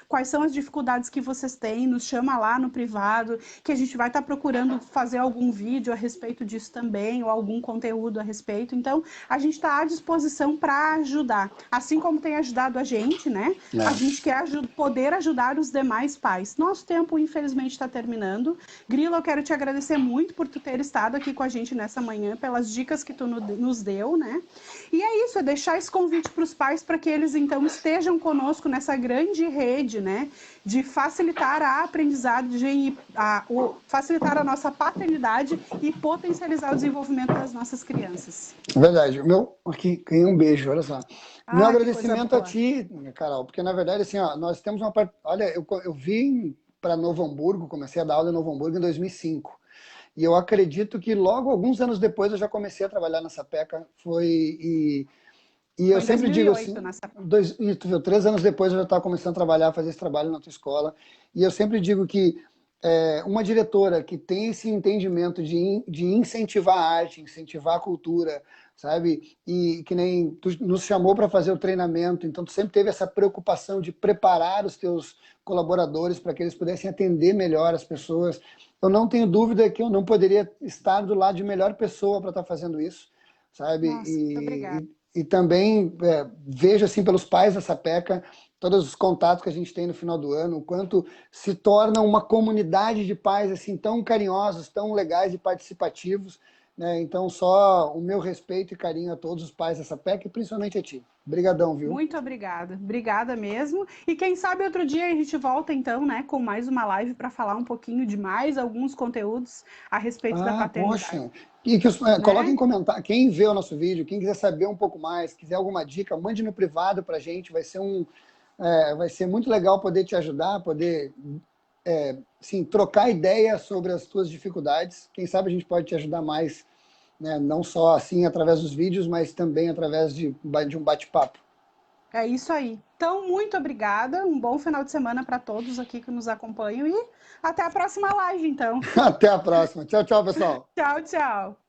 quais são as dificuldades que vocês têm, nos chama lá no privado, que a gente vai estar procurando fazer algum vídeo a respeito disso também, ou algum conteúdo a respeito. Então, a gente está à disposição para ajudar, assim como tem ajudado a gente, né? A gente quer poder ajudar os demais pais. Nosso tempo, infelizmente, está terminando. Grilo, eu quero te agradecer muito por tu ter estado aqui com a gente nessa manhã, pelas dicas que tu nos deu, né? E é isso, é deixar esse convite para os pais para que eles, então, estejam conosco nessa grande rede, né? De facilitar a aprendizagem, facilitar a nossa paternidade e potencializar o desenvolvimento das nossas crianças. Verdade. Aqui, ganhei um beijo, olha só. Meu Que coisa agradecimento a boa. ti, Carol, porque na verdade, assim, ó, nós temos uma parte. Olha, eu vim para Novo Hamburgo, comecei a dar aula em Novo Hamburgo em 2005. E eu acredito que logo, alguns anos depois, eu já comecei a trabalhar na Sapeca. E Foi eu em sempre digo 2008, assim, nessa... e tu viu, 3 anos depois eu já estava começando a trabalhar, fazer esse trabalho na tua escola. E eu sempre digo que uma diretora que tem esse entendimento de incentivar a arte, incentivar a cultura, sabe? E que nem tu nos chamou para fazer o treinamento, então tu sempre teve essa preocupação de preparar os teus colaboradores para que eles pudessem atender melhor as pessoas. Eu não tenho dúvida que eu não poderia estar do lado de melhor pessoa para estar fazendo isso, sabe? Nossa, muito obrigada. E também vejo assim pelos pais da Sapeca, todos os contatos que a gente tem no final do ano, o quanto se torna uma comunidade de pais assim tão carinhosos, tão legais e participativos, né? Então só o meu respeito e carinho a todos os pais da Sapeca e principalmente a ti. Obrigadão, viu? Muito obrigada. Obrigada mesmo. E quem sabe outro dia a gente volta então, né, com mais uma live para falar um pouquinho de mais alguns conteúdos a respeito da paternidade. Poxa. E coloquem Né? em comentário, quem vê o nosso vídeo, quem quiser saber um pouco mais, quiser alguma dica, mande no privado pra gente, vai ser muito legal poder te ajudar, poder assim, trocar ideia sobre as tuas dificuldades. Quem sabe a gente pode te ajudar mais, né? Não só assim através dos vídeos, mas também através de um bate-papo. É isso aí. Então, muito obrigada. Um bom final de semana para todos aqui que nos acompanham e até a próxima live, então. Até a próxima. Tchau, tchau, pessoal. Tchau, tchau.